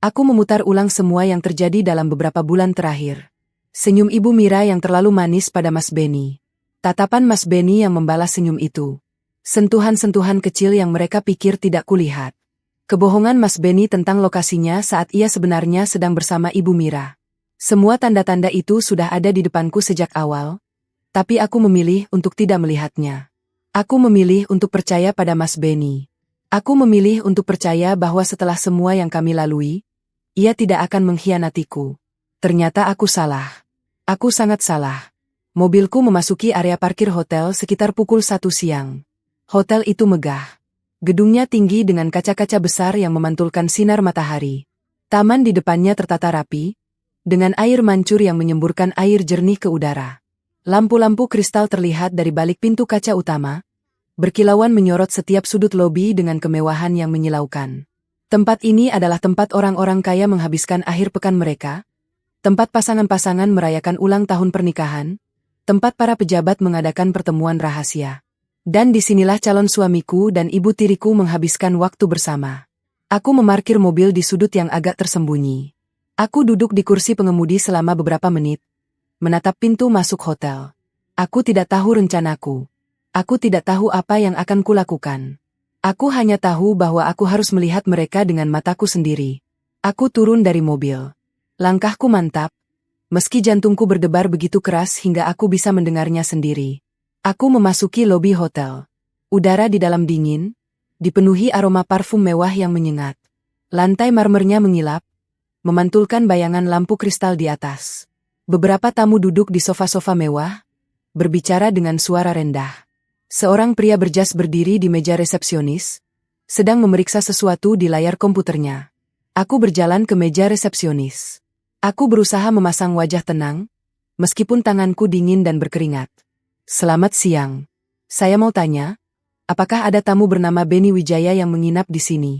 aku memutar ulang semua yang terjadi dalam beberapa bulan terakhir. Senyum Ibu Mira yang terlalu manis pada Mas Benny. Tatapan Mas Benny yang membalas senyum itu. Sentuhan-sentuhan kecil yang mereka pikir tidak kulihat. Kebohongan Mas Benny tentang lokasinya saat ia sebenarnya sedang bersama Ibu Mira. Semua tanda-tanda itu sudah ada di depanku sejak awal, tapi aku memilih untuk tidak melihatnya. Aku memilih untuk percaya pada Mas Benny. Aku memilih untuk percaya bahwa setelah semua yang kami lalui, ia tidak akan mengkhianatiku. Ternyata aku salah. Aku sangat salah. Mobilku memasuki area parkir hotel sekitar pukul 1 siang. Hotel itu megah. Gedungnya tinggi dengan kaca-kaca besar yang memantulkan sinar matahari. Taman di depannya tertata rapi, dengan air mancur yang menyemburkan air jernih ke udara. Lampu-lampu kristal terlihat dari balik pintu kaca utama, berkilauan menyorot setiap sudut lobi dengan kemewahan yang menyilaukan. Tempat ini adalah tempat orang-orang kaya menghabiskan akhir pekan mereka, tempat pasangan-pasangan merayakan ulang tahun pernikahan, tempat para pejabat mengadakan pertemuan rahasia. Dan disinilah calon suamiku dan ibu tiriku menghabiskan waktu bersama. Aku memarkir mobil di sudut yang agak tersembunyi. Aku duduk di kursi pengemudi selama beberapa menit, menatap pintu masuk hotel. Aku tidak tahu rencanaku. Aku tidak tahu apa yang akan kulakukan. Aku hanya tahu bahwa aku harus melihat mereka dengan mataku sendiri. Aku turun dari mobil. Langkahku mantap, meski jantungku berdebar begitu keras hingga aku bisa mendengarnya sendiri. Aku memasuki lobi hotel. Udara di dalam dingin, dipenuhi aroma parfum mewah yang menyengat. Lantai marmernya mengilap, memantulkan bayangan lampu kristal di atas. Beberapa tamu duduk di sofa-sofa mewah, berbicara dengan suara rendah. Seorang pria berjas berdiri di meja resepsionis, sedang memeriksa sesuatu di layar komputernya. Aku berjalan ke meja resepsionis. Aku berusaha memasang wajah tenang, meskipun tanganku dingin dan berkeringat. Selamat siang. Saya mau tanya, apakah ada tamu bernama Benny Wijaya yang menginap di sini?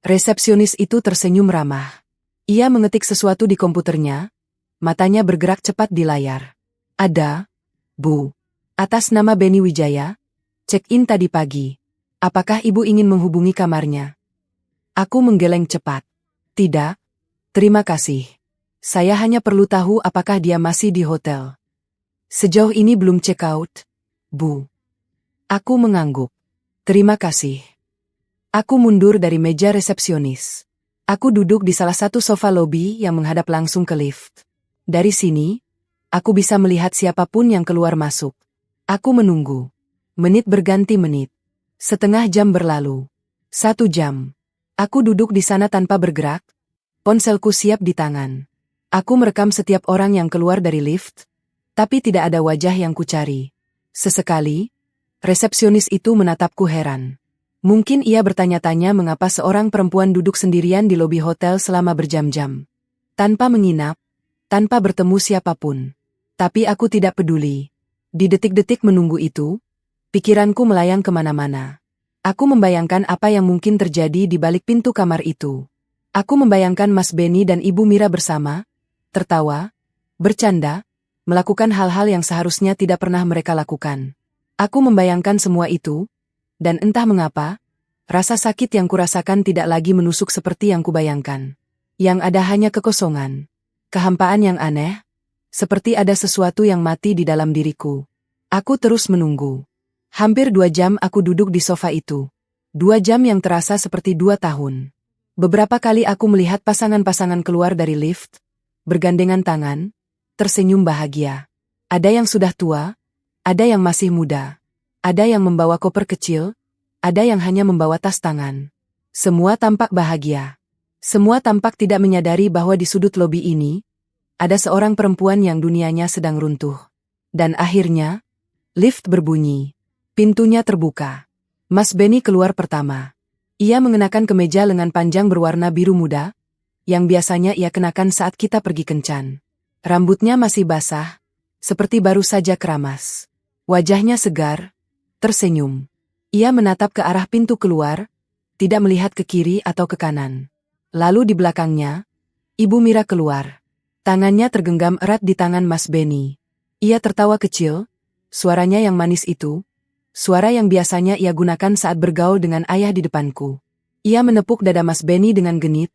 Resepsionis itu tersenyum ramah. Ia mengetik sesuatu di komputernya, matanya bergerak cepat di layar. Ada, Bu. Atas nama Benny Wijaya, check-in tadi pagi. Apakah Ibu ingin menghubungi kamarnya? Aku menggeleng cepat. Tidak, terima kasih. Saya hanya perlu tahu apakah dia masih di hotel. Sejauh ini belum check out, Bu. Aku mengangguk. Terima kasih. Aku mundur dari meja resepsionis. Aku duduk di salah satu sofa lobi yang menghadap langsung ke lift. Dari sini, aku bisa melihat siapapun yang keluar masuk. Aku menunggu. Menit berganti menit. Setengah jam berlalu. 1 jam. Aku duduk di sana tanpa bergerak. Ponselku siap di tangan. Aku merekam setiap orang yang keluar dari lift, tapi tidak ada wajah yang kucari. Sesekali, resepsionis itu menatapku heran. Mungkin ia bertanya-tanya mengapa seorang perempuan duduk sendirian di lobi hotel selama berjam-jam. Tanpa menginap, tanpa bertemu siapapun. Tapi aku tidak peduli. Di detik-detik menunggu itu, pikiranku melayang kemana-mana. Aku membayangkan apa yang mungkin terjadi di balik pintu kamar itu. Aku membayangkan Mas Benny dan Ibu Mira bersama, tertawa, bercanda, melakukan hal-hal yang seharusnya tidak pernah mereka lakukan. Aku membayangkan semua itu, dan entah mengapa, rasa sakit yang kurasakan tidak lagi menusuk seperti yang kubayangkan. Yang ada hanya kekosongan, kehampaan yang aneh, seperti ada sesuatu yang mati di dalam diriku. Aku terus menunggu. Hampir 2 jam aku duduk di sofa itu. 2 jam yang terasa seperti 2 tahun. Beberapa kali aku melihat pasangan-pasangan keluar dari lift, bergandengan tangan, tersenyum bahagia. Ada yang sudah tua, ada yang masih muda, ada yang membawa koper kecil, ada yang hanya membawa tas tangan. Semua tampak bahagia. Semua tampak tidak menyadari bahwa di sudut lobi ini, ada seorang perempuan yang dunianya sedang runtuh. Dan akhirnya, lift berbunyi. Pintunya terbuka. Mas Benny keluar pertama. Ia mengenakan kemeja lengan panjang berwarna biru muda, yang biasanya ia kenakan saat kita pergi kencan. Rambutnya masih basah, seperti baru saja keramas. Wajahnya segar, tersenyum. Ia menatap ke arah pintu keluar, tidak melihat ke kiri atau ke kanan. Lalu di belakangnya, Ibu Mira keluar. Tangannya tergenggam erat di tangan Mas Benny. Ia tertawa kecil, suaranya yang manis itu, suara yang biasanya ia gunakan saat bergaul dengan ayah di depanku. Ia menepuk dada Mas Benny dengan genit,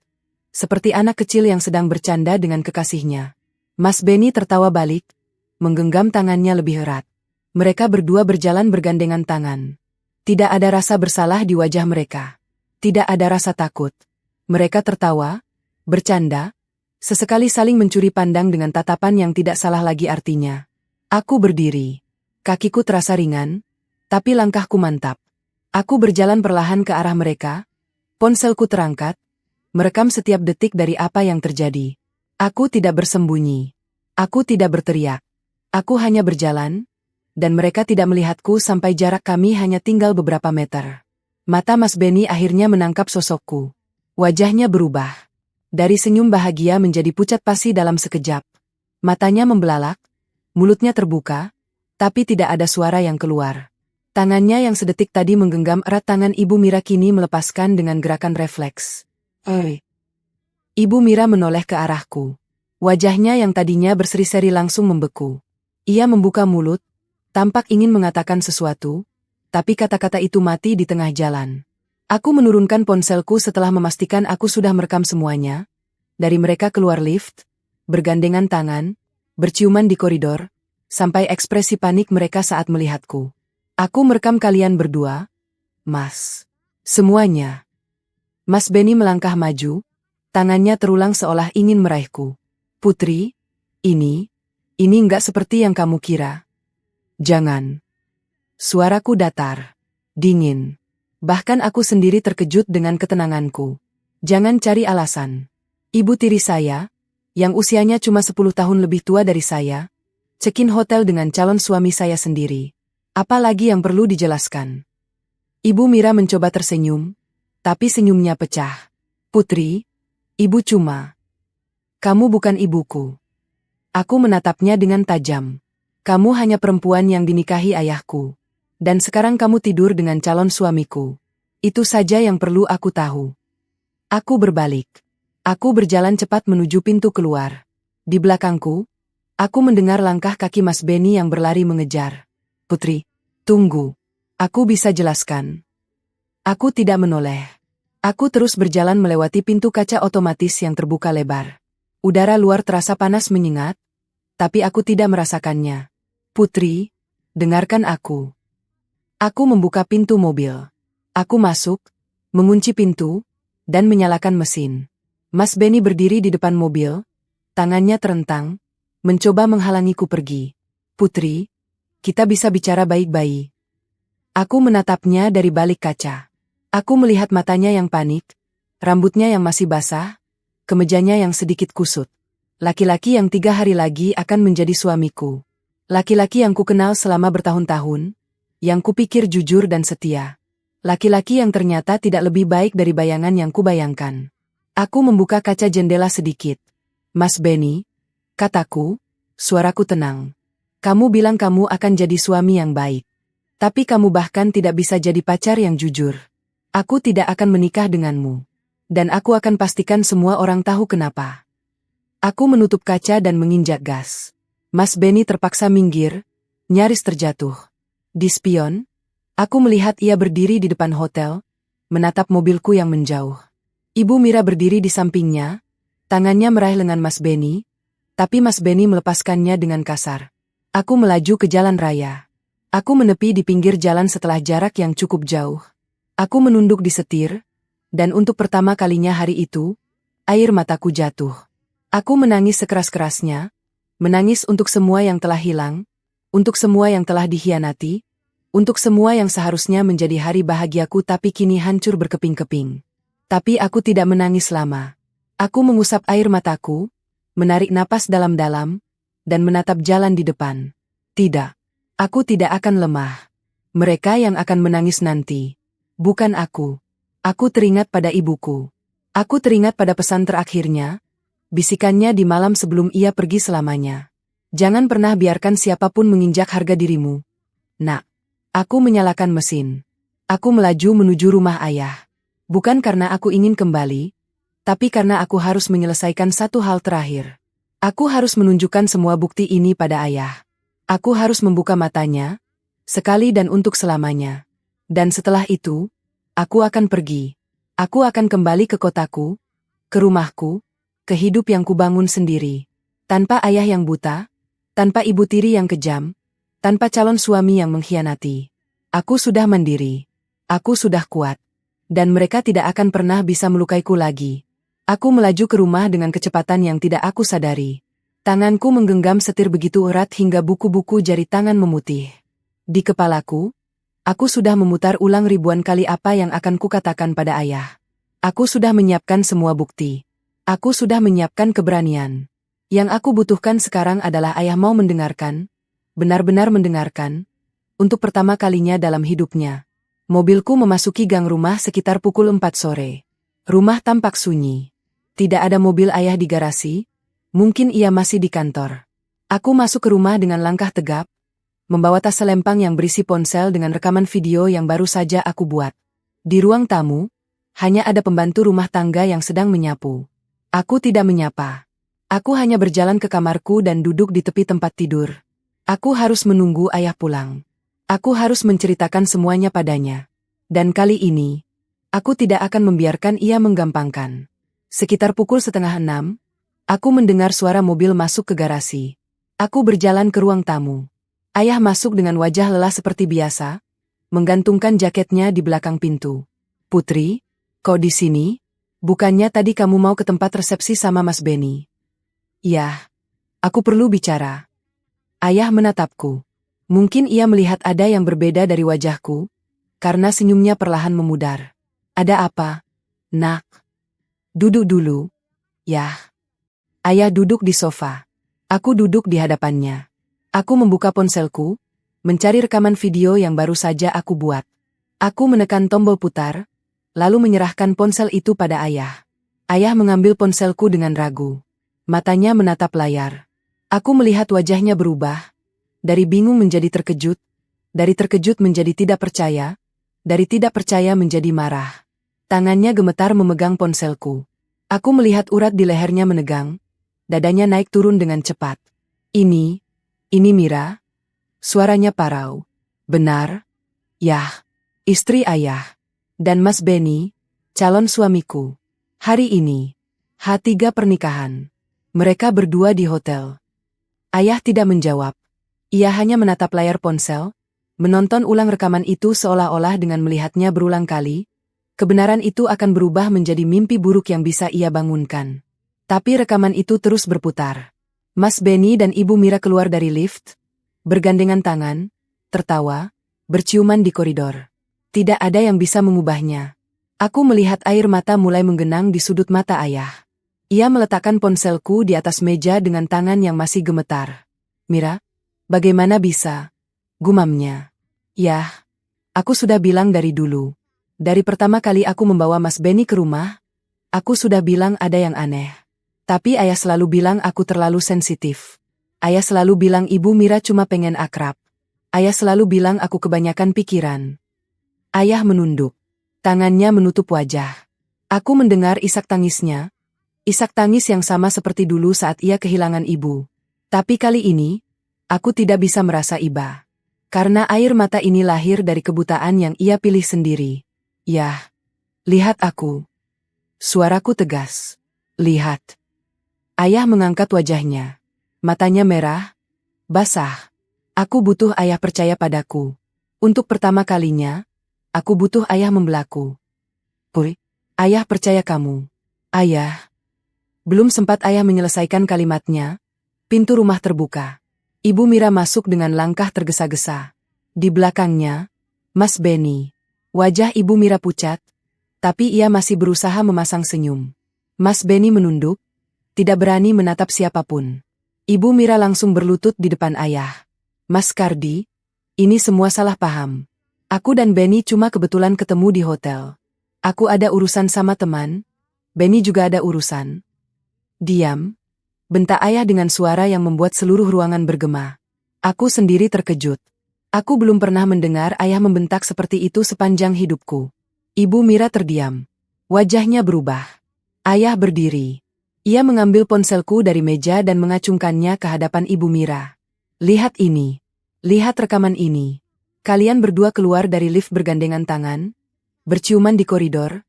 seperti anak kecil yang sedang bercanda dengan kekasihnya. Mas Benny tertawa balik, menggenggam tangannya lebih erat. Mereka berdua berjalan bergandengan tangan. Tidak ada rasa bersalah di wajah mereka. Tidak ada rasa takut. Mereka tertawa, bercanda, sesekali saling mencuri pandang dengan tatapan yang tidak salah lagi artinya. Aku berdiri. Kakiku terasa ringan, tapi langkahku mantap. Aku berjalan perlahan ke arah mereka. Ponselku terangkat, merekam setiap detik dari apa yang terjadi. Aku tidak bersembunyi. Aku tidak berteriak. Aku hanya berjalan, dan mereka tidak melihatku sampai jarak kami hanya tinggal beberapa meter. Mata Mas Benny akhirnya menangkap sosokku. Wajahnya berubah. Dari senyum bahagia menjadi pucat pasi dalam sekejap. Matanya membelalak, mulutnya terbuka, tapi tidak ada suara yang keluar. Tangannya yang sedetik tadi menggenggam erat tangan Ibu Mira kini melepaskan dengan gerakan refleks. Ibu Mira menoleh ke arahku. Wajahnya yang tadinya berseri-seri langsung membeku. Ia membuka mulut, tampak ingin mengatakan sesuatu, tapi kata-kata itu mati di tengah jalan. Aku menurunkan ponselku setelah memastikan aku sudah merekam semuanya. Dari mereka keluar lift, bergandengan tangan, berciuman di koridor, sampai ekspresi panik mereka saat melihatku. Aku merekam kalian berdua, Mas. Semuanya. Mas Benny melangkah maju, tangannya terulang seolah ingin meraihku. Putri, ini enggak seperti yang kamu kira. Jangan. Suaraku datar, dingin. Bahkan aku sendiri terkejut dengan ketenanganku. Jangan cari alasan. Ibu tiri saya, yang usianya cuma 10 tahun lebih tua dari saya, check-in hotel dengan calon suami saya sendiri. Apalagi yang perlu dijelaskan? Ibu Mira mencoba tersenyum, tapi senyumnya pecah. Putri, ibu cuma. Kamu bukan ibuku. Aku menatapnya dengan tajam. Kamu hanya perempuan yang dinikahi ayahku. Dan sekarang kamu tidur dengan calon suamiku. Itu saja yang perlu aku tahu. Aku berbalik. Aku berjalan cepat menuju pintu keluar. Di belakangku, aku mendengar langkah kaki Mas Benny yang berlari mengejar. Putri, tunggu. Aku bisa jelaskan. Aku tidak menoleh. Aku terus berjalan melewati pintu kaca otomatis yang terbuka lebar. Udara luar terasa panas menyengat, tapi aku tidak merasakannya. Putri, dengarkan aku. Aku membuka pintu mobil. Aku masuk, mengunci pintu, dan menyalakan mesin. Mas Benny berdiri di depan mobil, tangannya terentang, mencoba menghalangiku pergi. Putri, kita bisa bicara baik-baik. Aku menatapnya dari balik kaca. Aku melihat matanya yang panik, rambutnya yang masih basah, kemejanya yang sedikit kusut. Laki-laki yang 3 hari lagi akan menjadi suamiku. Laki-laki yang kukenal selama bertahun-tahun, yang kupikir jujur dan setia. Laki-laki yang ternyata tidak lebih baik dari bayangan yang kubayangkan. Aku membuka kaca jendela sedikit. Mas Benny, kataku, suaraku tenang. Kamu bilang kamu akan jadi suami yang baik. Tapi kamu bahkan tidak bisa jadi pacar yang jujur. Aku tidak akan menikah denganmu. Dan aku akan pastikan semua orang tahu kenapa. Aku menutup kaca dan menginjak gas. Mas Benny terpaksa minggir, nyaris terjatuh. Di spion, aku melihat ia berdiri di depan hotel, menatap mobilku yang menjauh. Ibu Mira berdiri di sampingnya, tangannya meraih lengan Mas Benny, tapi Mas Benny melepaskannya dengan kasar. Aku melaju ke jalan raya. Aku menepi di pinggir jalan setelah jarak yang cukup jauh. Aku menunduk di setir, dan untuk pertama kalinya hari itu, air mataku jatuh. Aku menangis sekeras-kerasnya, menangis untuk semua yang telah hilang, untuk semua yang telah dikhianati, untuk semua yang seharusnya menjadi hari bahagiaku tapi kini hancur berkeping-keping. Tapi aku tidak menangis lama. Aku mengusap air mataku, menarik napas dalam-dalam, dan menatap jalan di depan. Tidak. Aku tidak akan lemah. Mereka yang akan menangis nanti. Bukan aku. Aku teringat pada ibuku. Aku teringat pada pesan terakhirnya, bisikannya di malam sebelum ia pergi selamanya. Jangan pernah biarkan siapapun menginjak harga dirimu. Nak. Aku menyalakan mesin. Aku melaju menuju rumah ayah. Bukan karena aku ingin kembali, tapi karena aku harus menyelesaikan satu hal terakhir. Aku harus menunjukkan semua bukti ini pada ayah. Aku harus membuka matanya, sekali dan untuk selamanya. Dan setelah itu, aku akan pergi. Aku akan kembali ke kotaku, ke rumahku, ke hidup yang kubangun sendiri. Tanpa ayah yang buta, tanpa ibu tiri yang kejam, tanpa calon suami yang mengkhianati. Aku sudah mandiri. Aku sudah kuat. Dan mereka tidak akan pernah bisa melukaiku lagi. Aku melaju ke rumah dengan kecepatan yang tidak aku sadari. Tanganku menggenggam setir begitu erat hingga buku-buku jari tangan memutih. Di kepalaku, aku sudah memutar ulang ribuan kali apa yang akan kukatakan pada ayah. Aku sudah menyiapkan semua bukti. Aku sudah menyiapkan keberanian. Yang aku butuhkan sekarang adalah ayah mau mendengarkan, benar-benar mendengarkan. Untuk pertama kalinya dalam hidupnya, mobilku memasuki gang rumah sekitar pukul 4 sore. Rumah tampak sunyi. Tidak ada mobil ayah di garasi, mungkin ia masih di kantor. Aku masuk ke rumah dengan langkah tegap, membawa tas selempang yang berisi ponsel dengan rekaman video yang baru saja aku buat. Di ruang tamu, hanya ada pembantu rumah tangga yang sedang menyapu. Aku tidak menyapa. Aku hanya berjalan ke kamarku dan duduk di tepi tempat tidur. Aku harus menunggu ayah pulang. Aku harus menceritakan semuanya padanya. Dan kali ini, aku tidak akan membiarkan ia menggampangkan. Sekitar pukul 5:30, aku mendengar suara mobil masuk ke garasi. Aku berjalan ke ruang tamu. Ayah masuk dengan wajah lelah seperti biasa, menggantungkan jaketnya di belakang pintu. "Putri, kau di sini? Bukannya tadi kamu mau ke tempat resepsi sama Mas Benny?" "Ya, aku perlu bicara." Ayah menatapku. Mungkin ia melihat ada yang berbeda dari wajahku, karena senyumnya perlahan memudar. "Ada apa, Nak?" "Duduk dulu." "Yah." Ayah duduk di sofa. Aku duduk di hadapannya. Aku membuka ponselku, mencari rekaman video yang baru saja aku buat. Aku menekan tombol putar, lalu menyerahkan ponsel itu pada ayah. Ayah mengambil ponselku dengan ragu. Matanya menatap layar. Aku melihat wajahnya berubah. Dari bingung menjadi terkejut, dari terkejut menjadi tidak percaya, dari tidak percaya menjadi marah. Tangannya gemetar memegang ponselku. Aku melihat urat di lehernya menegang, dadanya naik turun dengan cepat. Ini Mira?" Suaranya parau. "Benar? Yah, istri ayah. Dan Mas Benny, calon suamiku. Hari ini, H3 pernikahan. Mereka berdua di hotel." Ayah tidak menjawab. Ia hanya menatap layar ponsel, menonton ulang rekaman itu seolah-olah dengan melihatnya berulang kali, kebenaran itu akan berubah menjadi mimpi buruk yang bisa ia bangunkan. Tapi rekaman itu terus berputar. Mas Benny dan Ibu Mira keluar dari lift, bergandengan tangan, tertawa, berciuman di koridor. Tidak ada yang bisa mengubahnya. Aku melihat air mata mulai menggenang di sudut mata ayah. Ia meletakkan ponselku di atas meja dengan tangan yang masih gemetar. "Mira, bagaimana bisa?" gumamnya. "Yah, aku sudah bilang dari dulu. Dari pertama kali aku membawa Mas Benny ke rumah, aku sudah bilang ada yang aneh. Tapi ayah selalu bilang aku terlalu sensitif. Ayah selalu bilang Ibu Mira cuma pengen akrab. Ayah selalu bilang aku kebanyakan pikiran." Ayah menunduk. Tangannya menutup wajah. Aku mendengar isak tangisnya. Isak tangis yang sama seperti dulu saat ia kehilangan ibu. Tapi kali ini, aku tidak bisa merasa iba. Karena air mata ini lahir dari kebutaan yang ia pilih sendiri. "Yah, lihat aku." Suaraku tegas. "Lihat." Ayah mengangkat wajahnya. Matanya merah, basah. Aku butuh ayah percaya padaku. Untuk pertama kalinya, aku butuh ayah membelaku. "Pui, ayah percaya kamu." "Ayah." Belum sempat ayah menyelesaikan kalimatnya, pintu rumah terbuka. Ibu Mira masuk dengan langkah tergesa-gesa. Di belakangnya, Mas Benny. Wajah Ibu Mira pucat, tapi ia masih berusaha memasang senyum. Mas Benny menunduk, tidak berani menatap siapapun. Ibu Mira langsung berlutut di depan ayah. "Mas Kardi, ini semua salah paham. Aku dan Benny cuma kebetulan ketemu di hotel. Aku ada urusan sama teman, Benny juga ada urusan." "Diam," bentak ayah dengan suara yang membuat seluruh ruangan bergema. Aku sendiri terkejut. Aku belum pernah mendengar ayah membentak seperti itu sepanjang hidupku. Ibu Mira terdiam. Wajahnya berubah. Ayah berdiri. Ia mengambil ponselku dari meja dan mengacungkannya ke hadapan Ibu Mira. "Lihat ini. Lihat rekaman ini. Kalian berdua keluar dari lift bergandengan tangan, berciuman di koridor,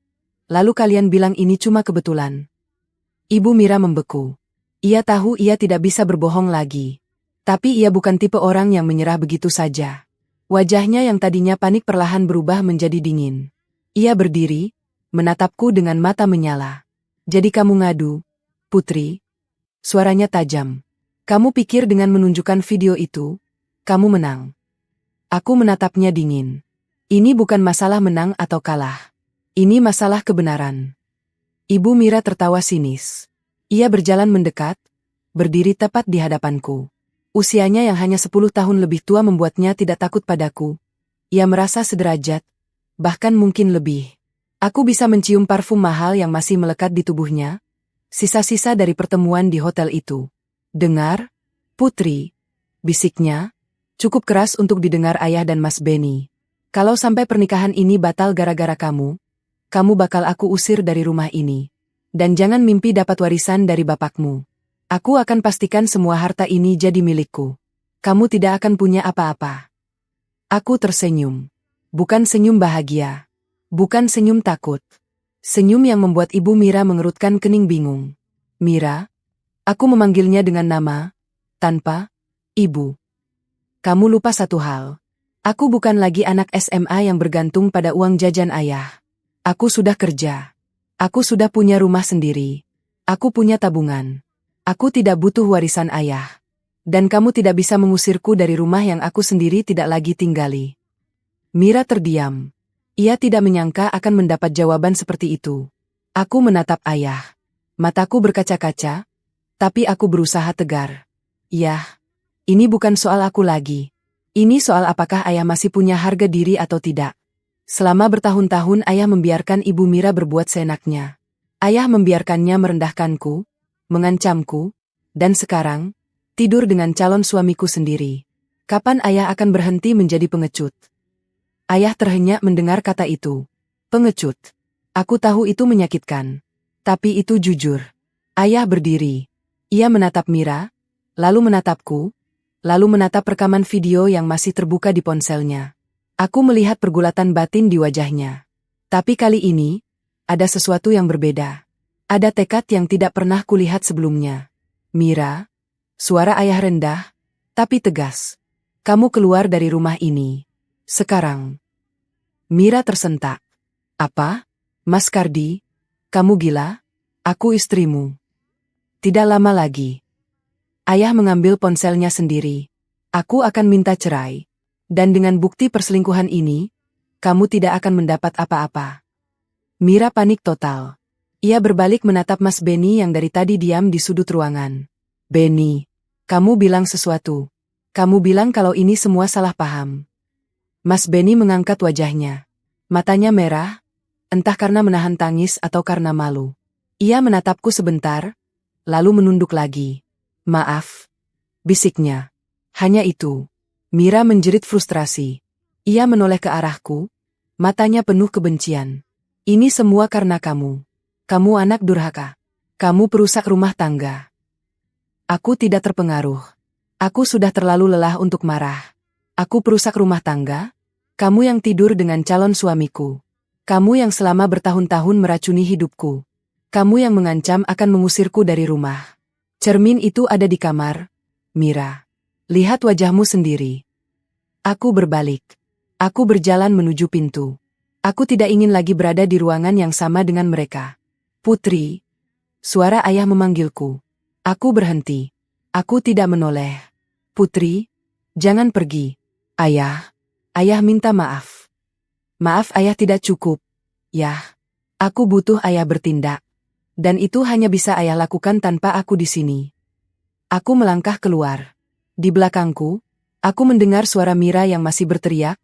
lalu kalian bilang ini cuma kebetulan." Ibu Mira membeku. Ia tahu ia tidak bisa berbohong lagi. Tapi ia bukan tipe orang yang menyerah begitu saja. Wajahnya yang tadinya panik perlahan berubah menjadi dingin. Ia berdiri, menatapku dengan mata menyala. "Jadi kamu ngadu, Putri?" Suaranya tajam. "Kamu pikir dengan menunjukkan video itu, kamu menang?" Aku menatapnya dingin. Ini bukan masalah menang atau kalah. Ini masalah kebenaran. Ibu Mira tertawa sinis. Ia berjalan mendekat, berdiri tepat di hadapanku. Usianya yang hanya 10 tahun lebih tua membuatnya tidak takut padaku. Ia merasa sederajat, bahkan mungkin lebih. Aku bisa mencium parfum mahal yang masih melekat di tubuhnya, sisa-sisa dari pertemuan di hotel itu. Dengar, Putri, bisiknya, cukup keras untuk didengar ayah dan Mas Benny. Kalau sampai pernikahan ini batal gara-gara kamu bakal aku usir dari rumah ini. Dan jangan mimpi dapat warisan dari bapakmu. Aku akan pastikan semua harta ini jadi milikku. Kamu tidak akan punya apa-apa. Aku tersenyum. Bukan senyum bahagia. Bukan senyum takut. Senyum yang membuat Ibu Mira mengerutkan kening bingung. Mira? Aku memanggilnya dengan nama, tanpa, Ibu. Kamu lupa satu hal. Aku bukan lagi anak SMA yang bergantung pada uang jajan ayah. Aku sudah kerja. Aku sudah punya rumah sendiri. Aku punya tabungan. Aku tidak butuh warisan ayah. Dan kamu tidak bisa mengusirku dari rumah yang aku sendiri tidak lagi tinggali. Mira terdiam. Ia tidak menyangka akan mendapat jawaban seperti itu. Aku menatap ayah. Mataku berkaca-kaca, tapi aku berusaha tegar. Yah, ini bukan soal aku lagi. Ini soal apakah ayah masih punya harga diri atau tidak. Selama bertahun-tahun ayah membiarkan Ibu Mira berbuat seenaknya. Ayah membiarkannya merendahkanku, mengancamku, dan sekarang, tidur dengan calon suamiku sendiri. Kapan ayah akan berhenti menjadi pengecut? Ayah terhenyak mendengar kata itu. Pengecut. Aku tahu itu menyakitkan. Tapi itu jujur. Ayah berdiri. Ia menatap Mira, lalu menatapku, lalu menatap rekaman video yang masih terbuka di ponselnya. Aku melihat pergulatan batin di wajahnya. Tapi kali ini, ada sesuatu yang berbeda. Ada tekad yang tidak pernah kulihat sebelumnya. Mira, suara ayah rendah, tapi tegas. Kamu keluar dari rumah ini. Sekarang. Mira tersentak. Apa? Mas Kardi? Kamu gila? Aku istrimu. Tidak lama lagi. Ayah mengambil ponselnya sendiri. Aku akan minta cerai. Dan dengan bukti perselingkuhan ini, kamu tidak akan mendapat apa-apa. Mira panik total. Ia berbalik menatap Mas Benny yang dari tadi diam di sudut ruangan. Benny, kamu bilang sesuatu. Kamu bilang kalau ini semua salah paham. Mas Benny mengangkat wajahnya. Matanya merah, entah karena menahan tangis atau karena malu. Ia menatapku sebentar, lalu menunduk lagi. Maaf, bisiknya. Hanya itu. Mira menjerit frustrasi. Ia menoleh ke arahku, matanya penuh kebencian. Ini semua karena kamu. Kamu anak durhaka. Kamu perusak rumah tangga. Aku tidak terpengaruh. Aku sudah terlalu lelah untuk marah. Aku perusak rumah tangga. Kamu yang tidur dengan calon suamiku. Kamu yang selama bertahun-tahun meracuni hidupku. Kamu yang mengancam akan mengusirku dari rumah. Cermin itu ada di kamar, Mira. Lihat wajahmu sendiri. Aku berbalik. Aku berjalan menuju pintu. Aku tidak ingin lagi berada di ruangan yang sama dengan mereka. Putri. Suara ayah memanggilku. Aku berhenti. Aku tidak menoleh. Putri, jangan pergi. Ayah. Ayah minta maaf. Maaf ayah tidak cukup. Yah. Aku butuh ayah bertindak. Dan itu hanya bisa ayah lakukan tanpa aku di sini. Aku melangkah keluar. Di belakangku, aku mendengar suara Mira yang masih berteriak,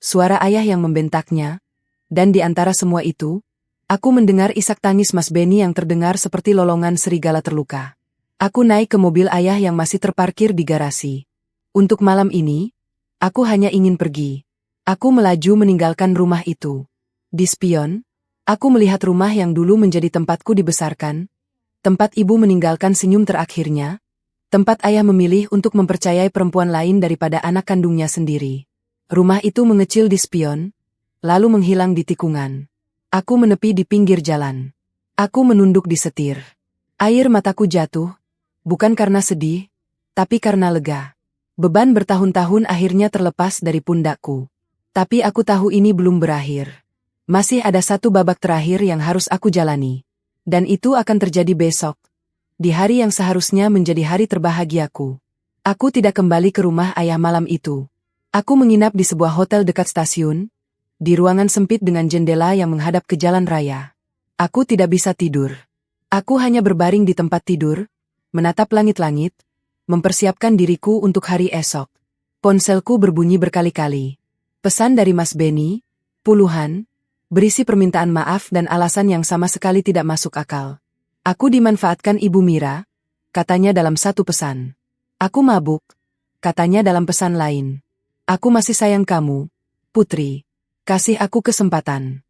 suara ayah yang membentaknya, dan di antara semua itu, aku mendengar isak tangis Mas Benny yang terdengar seperti lolongan serigala terluka. Aku naik ke mobil ayah yang masih terparkir di garasi. Untuk malam ini, aku hanya ingin pergi. Aku melaju meninggalkan rumah itu. Di spion, aku melihat rumah yang dulu menjadi tempatku dibesarkan, tempat ibu meninggalkan senyum terakhirnya, tempat ayah memilih untuk mempercayai perempuan lain daripada anak kandungnya sendiri. Rumah itu mengecil di spion, lalu menghilang di tikungan. Aku menepi di pinggir jalan. Aku menunduk di setir. Air mataku jatuh, bukan karena sedih, tapi karena lega. Beban bertahun-tahun akhirnya terlepas dari pundakku. Tapi aku tahu ini belum berakhir. Masih ada satu babak terakhir yang harus aku jalani. Dan itu akan terjadi besok. Di hari yang seharusnya menjadi hari terbahagiaku. Aku tidak kembali ke rumah ayah malam itu. Aku menginap di sebuah hotel dekat stasiun, di ruangan sempit dengan jendela yang menghadap ke jalan raya. Aku tidak bisa tidur. Aku hanya berbaring di tempat tidur, menatap langit-langit, mempersiapkan diriku untuk hari esok. Ponselku berbunyi berkali-kali. Pesan dari Mas Benny, puluhan, berisi permintaan maaf dan alasan yang sama sekali tidak masuk akal. Aku dimanfaatkan Ibu Mira, katanya dalam satu pesan. Aku mabuk, katanya dalam pesan lain. Aku masih sayang kamu, Putri. Kasih aku kesempatan.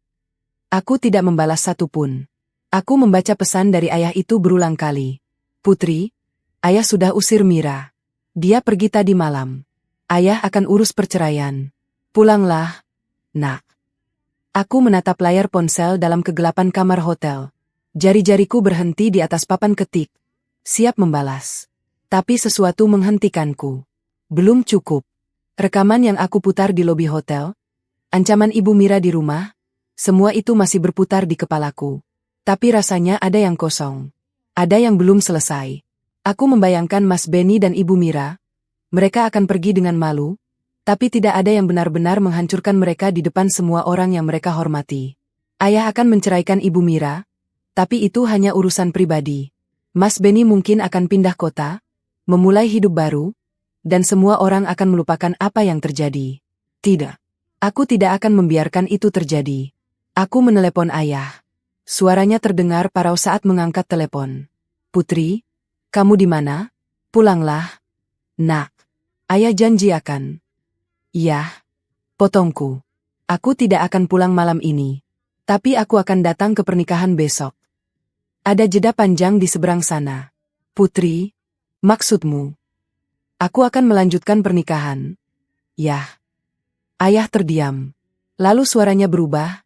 Aku tidak membalas satupun. Aku membaca pesan dari ayah itu berulang kali. Putri, ayah sudah usir Mira. Dia pergi tadi malam. Ayah akan urus perceraian. Pulanglah, nak. Aku menatap layar ponsel dalam kegelapan kamar hotel. Jari-jariku berhenti di atas papan ketik. Siap membalas. Tapi sesuatu menghentikanku. Belum cukup. Rekaman yang aku putar di lobi hotel. Ancaman Ibu Mira di rumah. Semua itu masih berputar di kepalaku. Tapi rasanya ada yang kosong. Ada yang belum selesai. Aku membayangkan Mas Benny dan Ibu Mira. Mereka akan pergi dengan malu. Tapi tidak ada yang benar-benar menghancurkan mereka di depan semua orang yang mereka hormati. Ayah akan menceraikan Ibu Mira, tapi itu hanya urusan pribadi. Mas Benny mungkin akan pindah kota, memulai hidup baru, dan semua orang akan melupakan apa yang terjadi. Tidak. Aku tidak akan membiarkan itu terjadi. Aku menelepon ayah. Suaranya terdengar parau saat mengangkat telepon. Putri, kamu di mana? Pulanglah. Nak. Ayah janji akan. Iya, potongku. Aku tidak akan pulang malam ini. Tapi aku akan datang ke pernikahan besok. Ada jeda panjang di seberang sana. Putri, maksudmu? Aku akan melanjutkan pernikahan. Yah. Ayah terdiam. Lalu suaranya berubah.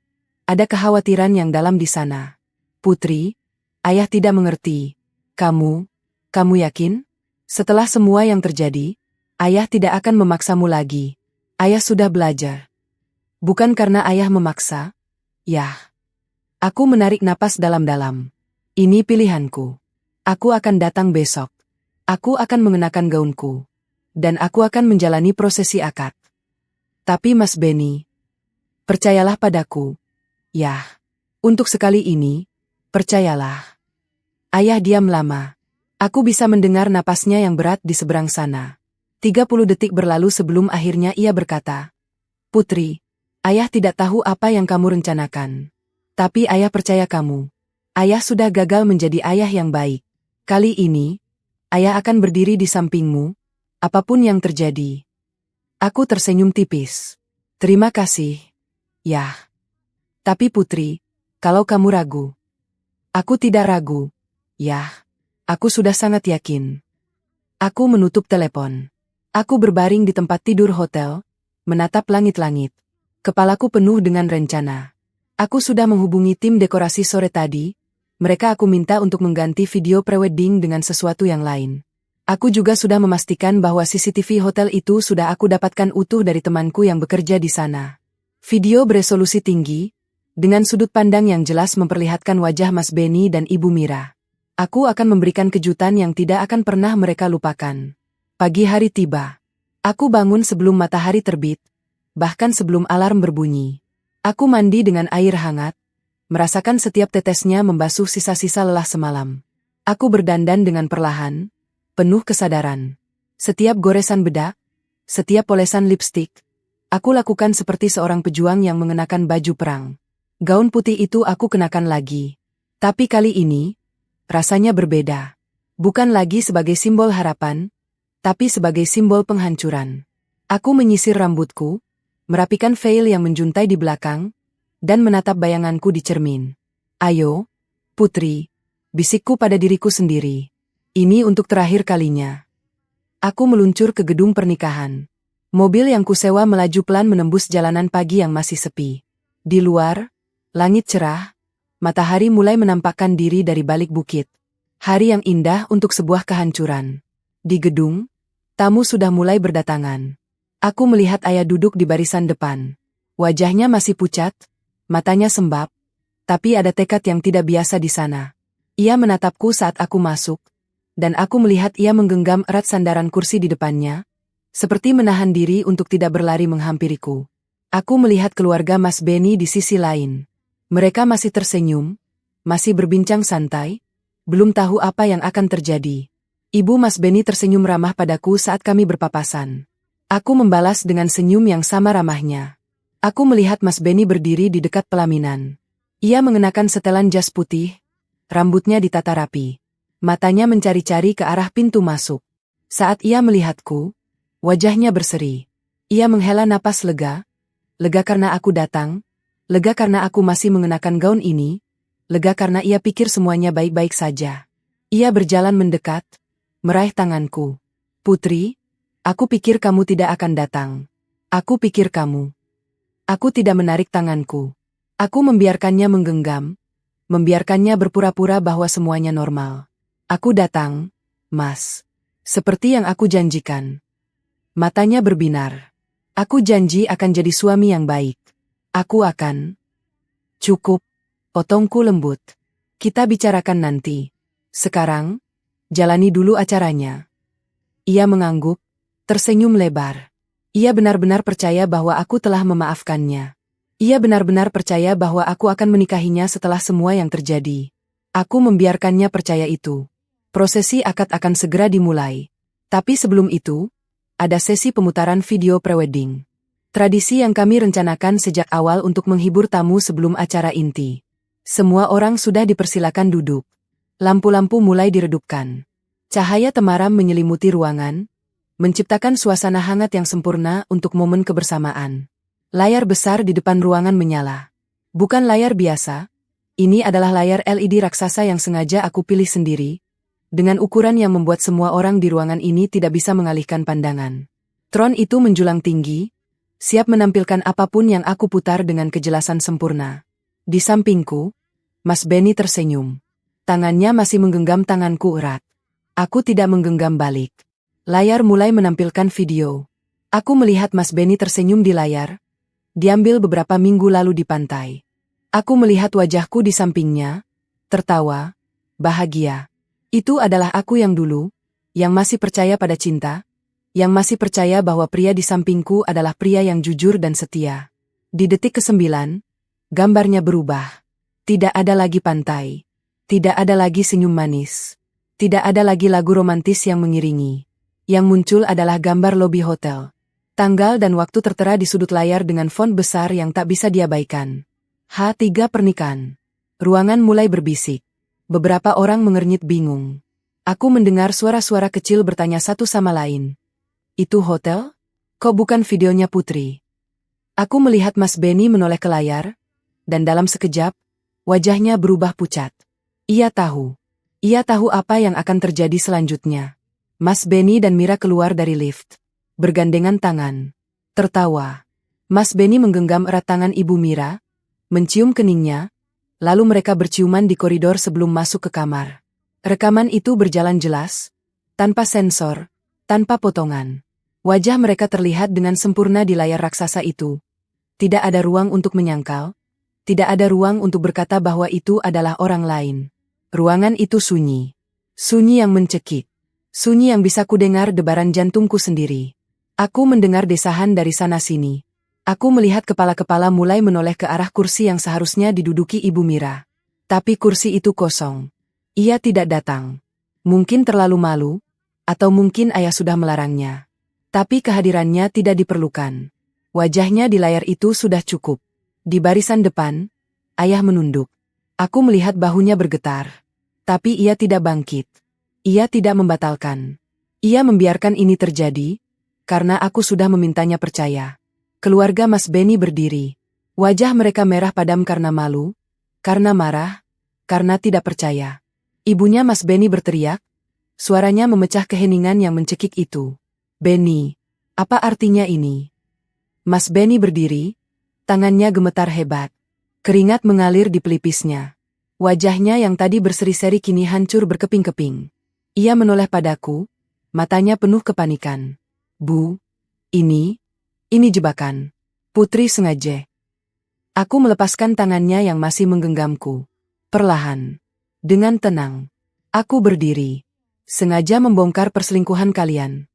Ada kekhawatiran yang dalam di sana. Putri, ayah tidak mengerti. Kamu yakin? Setelah semua yang terjadi, ayah tidak akan memaksamu lagi. Ayah sudah belajar. Bukan karena ayah memaksa. Yah. Aku menarik napas dalam-dalam. Ini pilihanku. Aku akan datang besok. Aku akan mengenakan gaunku. Dan aku akan menjalani prosesi akad. Tapi Mas Benny, percayalah padaku. Yah. Untuk sekali ini, percayalah. Ayah diam lama. Aku bisa mendengar napasnya yang berat di seberang sana. 30 detik berlalu sebelum akhirnya ia berkata, Putri, ayah tidak tahu apa yang kamu rencanakan. Tapi ayah percaya kamu. Ayah sudah gagal menjadi ayah yang baik. Kali ini, ayah akan berdiri di sampingmu, apapun yang terjadi. Aku tersenyum tipis. Terima kasih. Yah. Tapi Putri, kalau kamu ragu. Aku tidak ragu. Yah. Aku sudah sangat yakin. Aku menutup telepon. Aku berbaring di tempat tidur hotel, menatap langit-langit. Kepalaku penuh dengan rencana. Aku sudah menghubungi tim dekorasi sore tadi. Mereka aku minta untuk mengganti video prewedding dengan sesuatu yang lain. Aku juga sudah memastikan bahwa CCTV hotel itu sudah aku dapatkan utuh dari temanku yang bekerja di sana. Video beresolusi tinggi, dengan sudut pandang yang jelas memperlihatkan wajah Mas Benny dan Ibu Mira. Aku akan memberikan kejutan yang tidak akan pernah mereka lupakan. Pagi hari tiba. Aku bangun sebelum matahari terbit, bahkan sebelum alarm berbunyi. Aku mandi dengan air hangat, merasakan setiap tetesnya membasuh sisa-sisa lelah semalam. Aku berdandan dengan perlahan, penuh kesadaran. Setiap goresan bedak, setiap polesan lipstik, aku lakukan seperti seorang pejuang yang mengenakan baju perang. Gaun putih itu aku kenakan lagi. Tapi kali ini, rasanya berbeda. Bukan lagi sebagai simbol harapan, tapi sebagai simbol penghancuran. Aku menyisir rambutku, merapikan veil yang menjuntai di belakang, dan menatap bayanganku di cermin. Ayo, Putri, bisikku pada diriku sendiri. Ini untuk terakhir kalinya. Aku meluncur ke gedung pernikahan. Mobil yang kusewa melaju pelan menembus jalanan pagi yang masih sepi. Di luar, langit cerah, matahari mulai menampakkan diri dari balik bukit. Hari yang indah untuk sebuah kehancuran. Di gedung, tamu sudah mulai berdatangan. Aku melihat ayah duduk di barisan depan. Wajahnya masih pucat, matanya sembab, tapi ada tekad yang tidak biasa di sana. Ia menatapku saat aku masuk, dan aku melihat ia menggenggam erat sandaran kursi di depannya, seperti menahan diri untuk tidak berlari menghampiriku. Aku melihat keluarga Mas Benny di sisi lain. Mereka masih tersenyum, masih berbincang santai, belum tahu apa yang akan terjadi. Ibu Mas Benny tersenyum ramah padaku saat kami berpapasan. Aku membalas dengan senyum yang sama ramahnya. Aku melihat Mas Benny berdiri di dekat pelaminan. Ia mengenakan setelan jas putih, rambutnya ditata rapi. Matanya mencari-cari ke arah pintu masuk. Saat ia melihatku, wajahnya berseri. Ia menghela napas lega karena aku datang, lega karena aku masih mengenakan gaun ini, lega karena ia pikir semuanya baik-baik saja. Ia berjalan mendekat, meraih tanganku. Putri, aku pikir kamu tidak akan datang. Aku pikir kamu. Aku tidak menarik tanganku. Aku membiarkannya menggenggam, membiarkannya berpura-pura bahwa semuanya normal. Aku datang, Mas. Seperti yang aku janjikan. Matanya berbinar. Aku janji akan jadi suami yang baik. Aku akan. Cukup, potongku lembut. Kita bicarakan nanti. Sekarang, jalani dulu acaranya. Ia mengangguk, tersenyum lebar. Ia benar-benar percaya bahwa aku telah memaafkannya. Ia benar-benar percaya bahwa aku akan menikahinya setelah semua yang terjadi. Aku membiarkannya percaya itu. Prosesi akad akan segera dimulai. Tapi sebelum itu, ada sesi pemutaran video prewedding. Tradisi yang kami rencanakan sejak awal untuk menghibur tamu sebelum acara inti. Semua orang sudah dipersilakan duduk. Lampu-lampu mulai diredupkan. Cahaya temaram menyelimuti ruangan, menciptakan suasana hangat yang sempurna untuk momen kebersamaan. Layar besar di depan ruangan menyala. Bukan layar biasa, ini adalah layar LED raksasa yang sengaja aku pilih sendiri, dengan ukuran yang membuat semua orang di ruangan ini tidak bisa mengalihkan pandangan. Tron itu menjulang tinggi, siap menampilkan apapun yang aku putar dengan kejelasan sempurna. Di sampingku, Mas Benny tersenyum. Tangannya masih menggenggam tanganku erat. Aku tidak menggenggam balik. Layar mulai menampilkan video. Aku melihat Mas Benny tersenyum di layar, diambil beberapa minggu lalu di pantai. Aku melihat wajahku di sampingnya, tertawa, bahagia. Itu adalah aku yang dulu, yang masih percaya pada cinta, yang masih percaya bahwa pria di sampingku adalah pria yang jujur dan setia. Di detik ke-9, gambarnya berubah. Tidak ada lagi pantai. Tidak ada lagi senyum manis. Tidak ada lagi lagu romantis yang mengiringi. Yang muncul adalah gambar lobi hotel. Tanggal dan waktu tertera di sudut layar dengan font besar yang tak bisa diabaikan. H3 pernikahan. Ruangan mulai berbisik. Beberapa orang mengernyit bingung. Aku mendengar suara-suara kecil bertanya satu sama lain. Itu hotel? Kok bukan videonya Putri? Aku melihat Mas Benny menoleh ke layar, dan dalam sekejap, wajahnya berubah pucat. Ia tahu. Ia tahu apa yang akan terjadi selanjutnya. Mas Benny dan Mira keluar dari lift. Bergandengan tangan. Tertawa. Mas Benny menggenggam erat tangan Ibu Mira, mencium keningnya, lalu mereka berciuman di koridor sebelum masuk ke kamar. Rekaman itu berjalan jelas, tanpa sensor, tanpa potongan. Wajah mereka terlihat dengan sempurna di layar raksasa itu. Tidak ada ruang untuk menyangkal, tidak ada ruang untuk berkata bahwa itu adalah orang lain. Ruangan itu sunyi. Sunyi yang mencekik. Sunyi yang bisa kudengar debaran jantungku sendiri. Aku mendengar desahan dari sana-sini. Aku melihat kepala-kepala mulai menoleh ke arah kursi yang seharusnya diduduki Ibu Mira. Tapi kursi itu kosong. Ia tidak datang. Mungkin terlalu malu, atau mungkin ayah sudah melarangnya. Tapi kehadirannya tidak diperlukan. Wajahnya di layar itu sudah cukup. Di barisan depan, ayah menunduk. Aku melihat bahunya bergetar. Tapi ia tidak bangkit. Ia tidak membatalkan. Ia membiarkan ini terjadi, karena aku sudah memintanya percaya. Keluarga Mas Benny berdiri. Wajah mereka merah padam karena malu, karena marah, karena tidak percaya. Ibunya Mas Benny berteriak, suaranya memecah keheningan yang mencekik itu. Benny, apa artinya ini? Mas Benny berdiri, tangannya gemetar hebat. Keringat mengalir di pelipisnya. Wajahnya yang tadi berseri-seri kini hancur berkeping-keping. Ia menoleh padaku, matanya penuh kepanikan. Bu, ini jebakan. Putri sengaja. Aku melepaskan tangannya yang masih menggenggamku. Perlahan. Dengan tenang. Aku berdiri. Sengaja membongkar perselingkuhan kalian.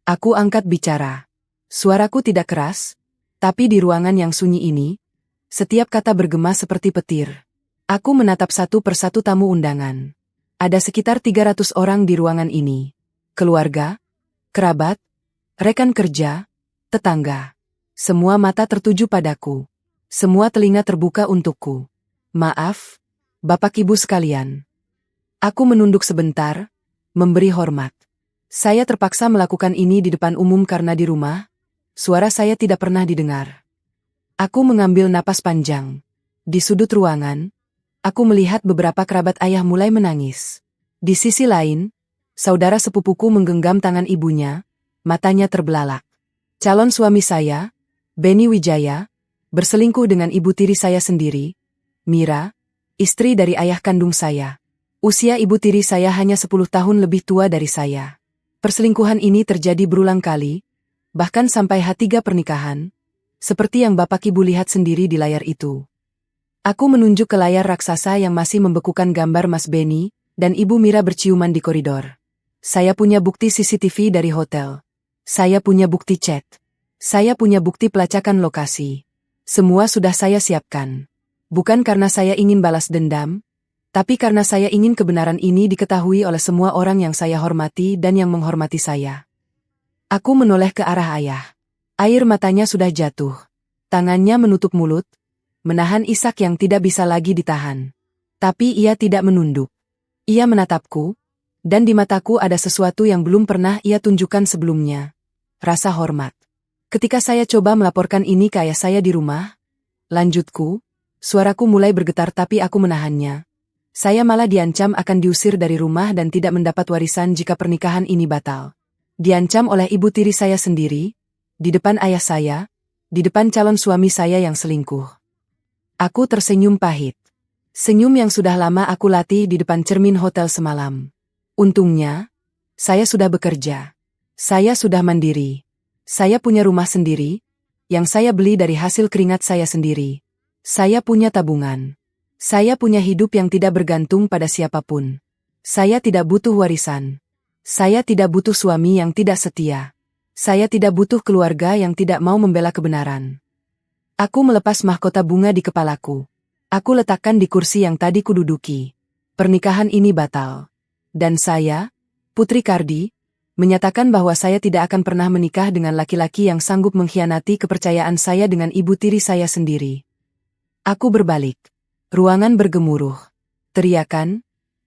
Aku angkat bicara. Suaraku tidak keras, tapi di ruangan yang sunyi ini, setiap kata bergema seperti petir. Aku menatap satu persatu tamu undangan. Ada sekitar 300 orang di ruangan ini. Keluarga, kerabat, rekan kerja, tetangga. Semua mata tertuju padaku. Semua telinga terbuka untukku. Maaf, Bapak Ibu sekalian. Aku menunduk sebentar, memberi hormat. Saya terpaksa melakukan ini di depan umum karena di rumah, suara saya tidak pernah didengar. Aku mengambil napas panjang. Di sudut ruangan, aku melihat beberapa kerabat ayah mulai menangis. Di sisi lain, saudara sepupuku menggenggam tangan ibunya, matanya terbelalak. Calon suami saya, Beni Wijaya, berselingkuh dengan ibu tiri saya sendiri, Mira, istri dari ayah kandung saya. Usia ibu tiri saya hanya 10 tahun lebih tua dari saya. Perselingkuhan ini terjadi berulang kali, bahkan sampai H3 pernikahan, seperti yang Bapak Ibu lihat sendiri di layar itu. Aku menunjuk ke layar raksasa yang masih membekukan gambar Mas Beni dan Ibu Mira berciuman di koridor. Saya punya bukti CCTV dari hotel. Saya punya bukti chat. Saya punya bukti pelacakan lokasi. Semua sudah saya siapkan. Bukan karena saya ingin balas dendam, tapi karena saya ingin kebenaran ini diketahui oleh semua orang yang saya hormati dan yang menghormati saya. Aku menoleh ke arah ayah. Air matanya sudah jatuh. Tangannya menutup mulut, menahan isak yang tidak bisa lagi ditahan. Tapi ia tidak menunduk. Ia menatapku, dan di mataku ada sesuatu yang belum pernah ia tunjukkan sebelumnya. Rasa hormat. Ketika saya coba melaporkan ini ke ayah saya di rumah, lanjutku, suaraku mulai bergetar tapi aku menahannya. Saya malah diancam akan diusir dari rumah dan tidak mendapat warisan jika pernikahan ini batal. Diancam oleh ibu tiri saya sendiri, di depan ayah saya, di depan calon suami saya yang selingkuh. Aku tersenyum pahit. Senyum yang sudah lama aku latih di depan cermin hotel semalam. Untungnya, saya sudah bekerja. Saya sudah mandiri. Saya punya rumah sendiri, yang saya beli dari hasil keringat saya sendiri. Saya punya tabungan. Saya punya hidup yang tidak bergantung pada siapapun. Saya tidak butuh warisan. Saya tidak butuh suami yang tidak setia. Saya tidak butuh keluarga yang tidak mau membela kebenaran. Aku melepas mahkota bunga di kepalaku. Aku letakkan di kursi yang tadi kududuki. Pernikahan ini batal. Dan saya, Putri Kardi, menyatakan bahwa saya tidak akan pernah menikah dengan laki-laki yang sanggup mengkhianati kepercayaan saya dengan ibu tiri saya sendiri. Aku berbalik. Ruangan bergemuruh. Teriakan,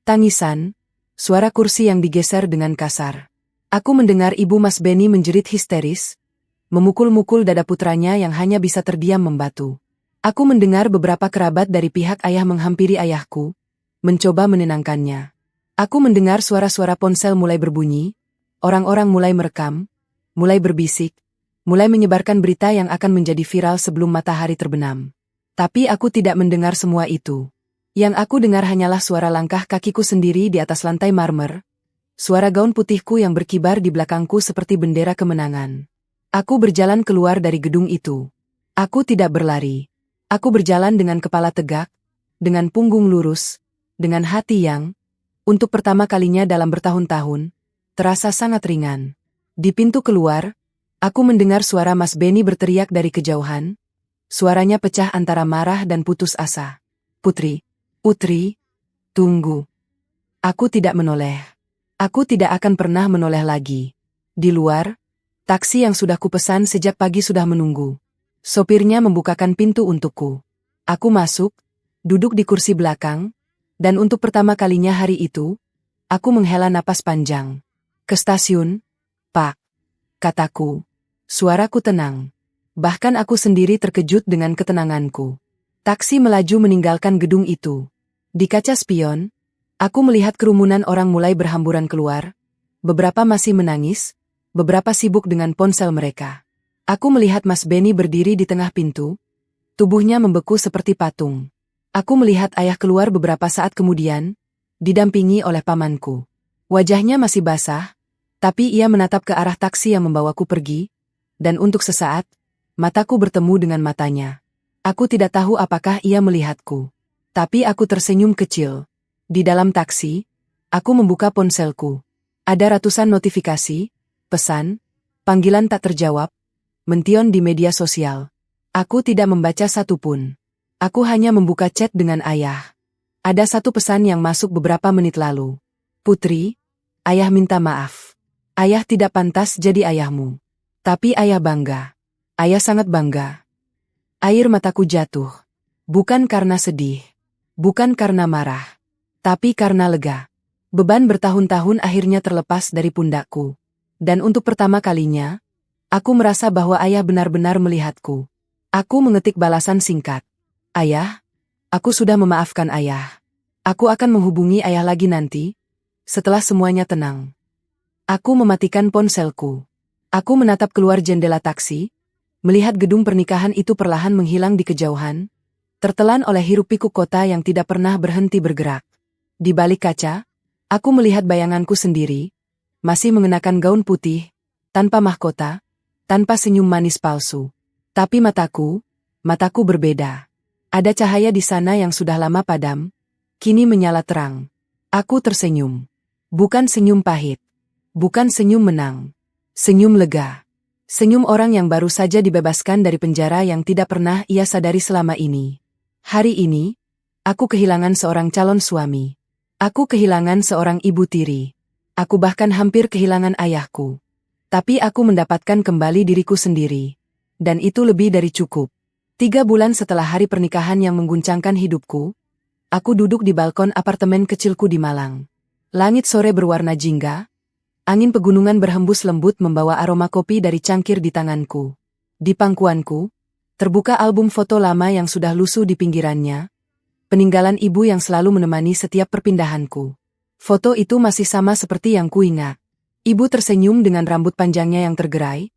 tangisan, suara kursi yang digeser dengan kasar. Aku mendengar ibu Mas Beni menjerit histeris, memukul-mukul dada putranya yang hanya bisa terdiam membatu. Aku mendengar beberapa kerabat dari pihak ayah menghampiri ayahku, mencoba menenangkannya. Aku mendengar suara-suara ponsel mulai berbunyi, orang-orang mulai merekam, mulai berbisik, mulai menyebarkan berita yang akan menjadi viral sebelum matahari terbenam. Tapi aku tidak mendengar semua itu. Yang aku dengar hanyalah suara langkah kakiku sendiri di atas lantai marmer, suara gaun putihku yang berkibar di belakangku seperti bendera kemenangan. Aku berjalan keluar dari gedung itu. Aku tidak berlari. Aku berjalan dengan kepala tegak, dengan punggung lurus, dengan hati yang, untuk pertama kalinya dalam bertahun-tahun, terasa sangat ringan. Di pintu keluar, aku mendengar suara Mas Beni berteriak dari kejauhan. Suaranya pecah antara marah dan putus asa. Putri, tunggu. Aku tidak menoleh. Aku tidak akan pernah menoleh lagi. Di luar, taksi yang sudah kupesan sejak pagi sudah menunggu. Sopirnya membukakan pintu untukku. Aku masuk, duduk di kursi belakang, dan untuk pertama kalinya hari itu, aku menghela napas panjang. Ke stasiun, Pak, kataku. Suaraku tenang. Bahkan aku sendiri terkejut dengan ketenanganku. Taksi melaju meninggalkan gedung itu. Di kaca spion, aku melihat kerumunan orang mulai berhamburan keluar. Beberapa masih menangis, beberapa sibuk dengan ponsel mereka. Aku melihat Mas Beni berdiri di tengah pintu, tubuhnya membeku seperti patung. Aku melihat ayah keluar beberapa saat kemudian, didampingi oleh pamanku. Wajahnya masih basah, tapi ia menatap ke arah taksi yang membawaku pergi, dan untuk sesaat, mataku bertemu dengan matanya. Aku tidak tahu apakah ia melihatku. Tapi aku tersenyum kecil. Di dalam taksi, aku membuka ponselku. Ada ratusan notifikasi, pesan, panggilan tak terjawab, mention di media sosial. Aku tidak membaca satupun. Aku hanya membuka chat dengan ayah. Ada satu pesan yang masuk beberapa menit lalu. Putri, ayah minta maaf. Ayah tidak pantas jadi ayahmu. Tapi ayah bangga. Ayah sangat bangga. Air mataku jatuh. Bukan karena sedih. Bukan karena marah. Tapi karena lega. Beban bertahun-tahun akhirnya terlepas dari pundakku. Dan untuk pertama kalinya, aku merasa bahwa ayah benar-benar melihatku. Aku mengetik balasan singkat. Ayah, aku sudah memaafkan ayah. Aku akan menghubungi ayah lagi nanti, setelah semuanya tenang. Aku mematikan ponselku. Aku menatap keluar jendela taksi, melihat gedung pernikahan itu perlahan menghilang di kejauhan, tertelan oleh hiruk-pikuk kota yang tidak pernah berhenti bergerak. Di balik kaca, aku melihat bayanganku sendiri, masih mengenakan gaun putih, tanpa mahkota, tanpa senyum manis palsu. Tapi mataku berbeda. Ada cahaya di sana yang sudah lama padam, kini menyala terang. Aku tersenyum. Bukan senyum pahit. Bukan senyum menang. Senyum lega. Senyum orang yang baru saja dibebaskan dari penjara yang tidak pernah ia sadari selama ini. Hari ini, aku kehilangan seorang calon suami. Aku kehilangan seorang ibu tiri. Aku bahkan hampir kehilangan ayahku. Tapi aku mendapatkan kembali diriku sendiri. Dan itu lebih dari cukup. 3 bulan setelah hari pernikahan yang mengguncangkan hidupku, aku duduk di balkon apartemen kecilku di Malang. Langit sore berwarna jingga. Angin pegunungan berhembus lembut membawa aroma kopi dari cangkir di tanganku. Di pangkuanku, terbuka album foto lama yang sudah lusuh di pinggirannya. Peninggalan ibu yang selalu menemani setiap perpindahanku. Foto itu masih sama seperti yang kuingat. Ibu tersenyum dengan rambut panjangnya yang tergerai.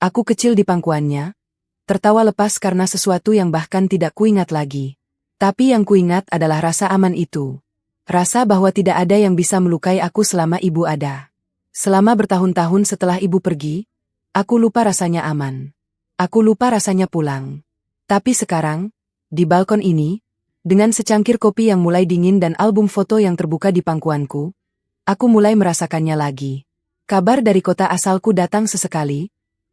Aku kecil di pangkuannya, tertawa lepas karena sesuatu yang bahkan tidak kuingat lagi. Tapi yang kuingat adalah rasa aman itu. Rasa bahwa tidak ada yang bisa melukai aku selama ibu ada. Selama bertahun-tahun setelah ibu pergi, aku lupa rasanya aman. Aku lupa rasanya pulang. Tapi sekarang, di balkon ini, dengan secangkir kopi yang mulai dingin dan album foto yang terbuka di pangkuanku, aku mulai merasakannya lagi. Kabar dari kota asalku datang sesekali,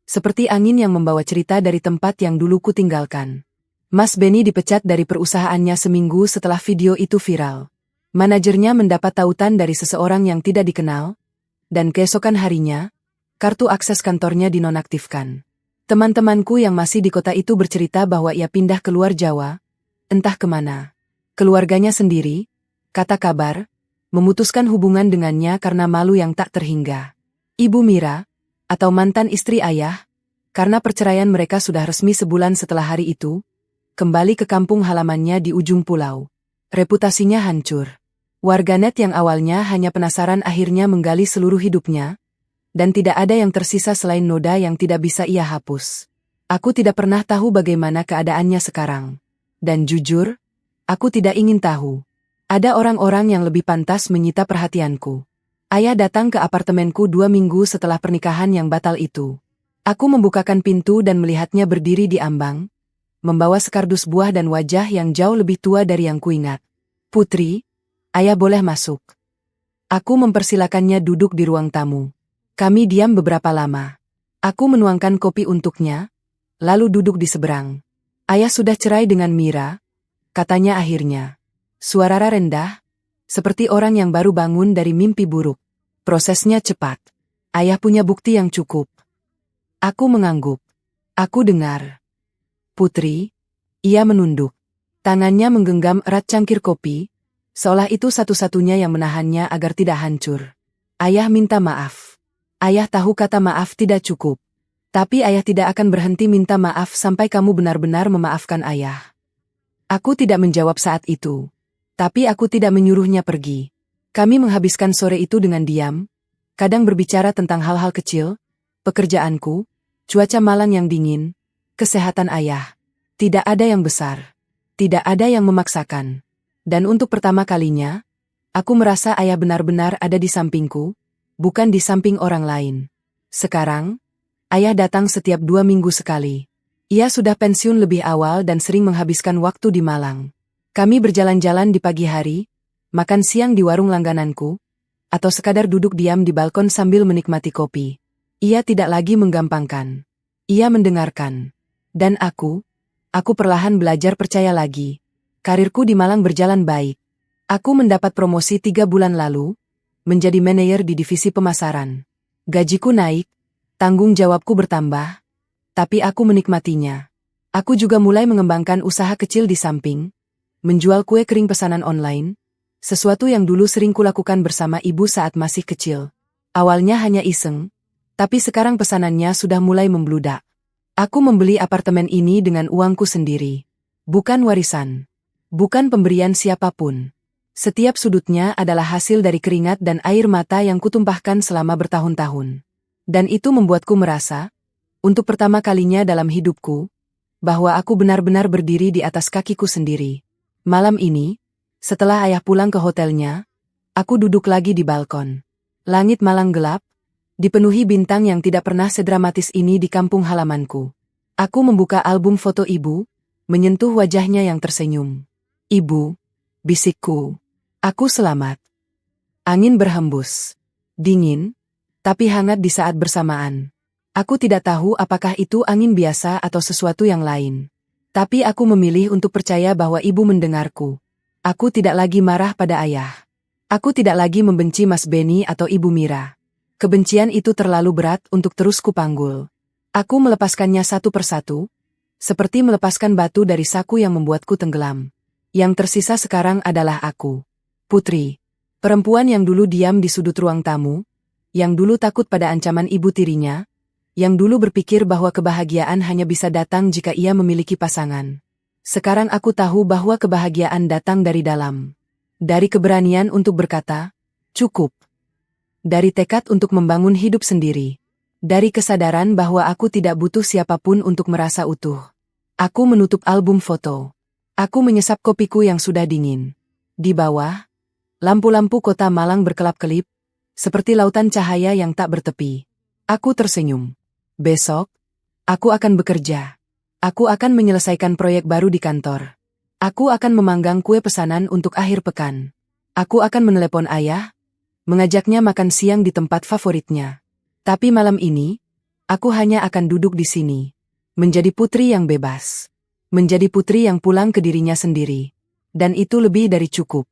seperti angin yang membawa cerita dari tempat yang dulu kutinggalkan. Mas Benny dipecat dari perusahaannya seminggu setelah video itu viral. Manajernya mendapat tautan dari seseorang yang tidak dikenal, dan keesokan harinya, kartu akses kantornya dinonaktifkan. Teman-temanku yang masih di kota itu bercerita bahwa ia pindah ke luar Jawa, entah kemana. Keluarganya sendiri, kata kabar, memutuskan hubungan dengannya karena malu yang tak terhingga. Ibu Mira, atau mantan istri ayah, karena perceraian mereka sudah resmi sebulan setelah hari itu, kembali ke kampung halamannya di ujung pulau. Reputasinya hancur. Warganet yang awalnya hanya penasaran akhirnya menggali seluruh hidupnya, dan tidak ada yang tersisa selain noda yang tidak bisa ia hapus. Aku tidak pernah tahu bagaimana keadaannya sekarang. Dan jujur, aku tidak ingin tahu. Ada orang-orang yang lebih pantas menyita perhatianku. Ayah datang ke apartemenku 2 minggu setelah pernikahan yang batal itu. Aku membukakan pintu dan melihatnya berdiri di ambang, membawa sekardus buah dan wajah yang jauh lebih tua dari yang kuingat. Putri, ayah boleh masuk. Aku mempersilakannya duduk di ruang tamu. Kami diam beberapa lama. Aku menuangkan kopi untuknya, lalu duduk di seberang. Ayah sudah cerai dengan Mira, katanya akhirnya. Suara rendah, seperti orang yang baru bangun dari mimpi buruk. Prosesnya cepat. Ayah punya bukti yang cukup. Aku mengangguk. Aku dengar. Putri, ia menunduk. Tangannya menggenggam erat cangkir kopi, seolah itu satu-satunya yang menahannya agar tidak hancur. Ayah minta maaf. Ayah tahu kata maaf tidak cukup. Tapi ayah tidak akan berhenti minta maaf sampai kamu benar-benar memaafkan ayah. Aku tidak menjawab saat itu. Tapi aku tidak menyuruhnya pergi. Kami menghabiskan sore itu dengan diam, kadang berbicara tentang hal-hal kecil, pekerjaanku, cuaca Malang yang dingin, kesehatan ayah. Tidak ada yang besar. Tidak ada yang memaksakan. Dan untuk pertama kalinya, aku merasa ayah benar-benar ada di sampingku, bukan di samping orang lain. Sekarang, ayah datang setiap 2 minggu sekali. Ia sudah pensiun lebih awal dan sering menghabiskan waktu di Malang. Kami berjalan-jalan di pagi hari, makan siang di warung langgananku, atau sekadar duduk diam di balkon sambil menikmati kopi. Ia tidak lagi menggampangkan. Ia mendengarkan. Dan aku perlahan belajar percaya lagi. Karirku di Malang berjalan baik. Aku mendapat promosi 3 bulan lalu, menjadi manajer di divisi pemasaran. Gajiku naik, tanggung jawabku bertambah, tapi aku menikmatinya. Aku juga mulai mengembangkan usaha kecil di samping, menjual kue kering pesanan online, sesuatu yang dulu sering kulakukan bersama ibu saat masih kecil. Awalnya hanya iseng, tapi sekarang pesanannya sudah mulai membludak. Aku membeli apartemen ini dengan uangku sendiri. Bukan warisan. Bukan pemberian siapapun. Setiap sudutnya adalah hasil dari keringat dan air mata yang kutumpahkan selama bertahun-tahun. Dan itu membuatku merasa, untuk pertama kalinya dalam hidupku, bahwa aku benar-benar berdiri di atas kakiku sendiri. Malam ini, setelah ayah pulang ke hotelnya, aku duduk lagi di balkon. Langit malang gelap, dipenuhi bintang yang tidak pernah sedramatis ini di kampung halamanku. Aku membuka album foto ibu, menyentuh wajahnya yang tersenyum. Ibu, bisikku. Aku selamat. Angin berhembus. Dingin, tapi hangat di saat bersamaan. Aku tidak tahu apakah itu angin biasa atau sesuatu yang lain. Tapi aku memilih untuk percaya bahwa ibu mendengarku. Aku tidak lagi marah pada ayah. Aku tidak lagi membenci Mas Benny atau Ibu Mira. Kebencian itu terlalu berat untuk terus kupanggul. Aku melepaskannya satu persatu, seperti melepaskan batu dari saku yang membuatku tenggelam. Yang tersisa sekarang adalah aku. Putri, perempuan yang dulu diam di sudut ruang tamu, yang dulu takut pada ancaman ibu tirinya, yang dulu berpikir bahwa kebahagiaan hanya bisa datang jika ia memiliki pasangan. Sekarang aku tahu bahwa kebahagiaan datang dari dalam. Dari keberanian untuk berkata, cukup. Dari tekad untuk membangun hidup sendiri. Dari kesadaran bahwa aku tidak butuh siapapun untuk merasa utuh. Aku menutup album foto. Aku menyesap kopiku yang sudah dingin. Di bawah, lampu-lampu kota Malang berkelap-kelip, seperti lautan cahaya yang tak bertepi. Aku tersenyum. Besok, aku akan bekerja. Aku akan menyelesaikan proyek baru di kantor. Aku akan memanggang kue pesanan untuk akhir pekan. Aku akan menelepon ayah, mengajaknya makan siang di tempat favoritnya. Tapi malam ini, aku hanya akan duduk di sini. Menjadi putri yang bebas. Menjadi putri yang pulang ke dirinya sendiri. Dan itu lebih dari cukup.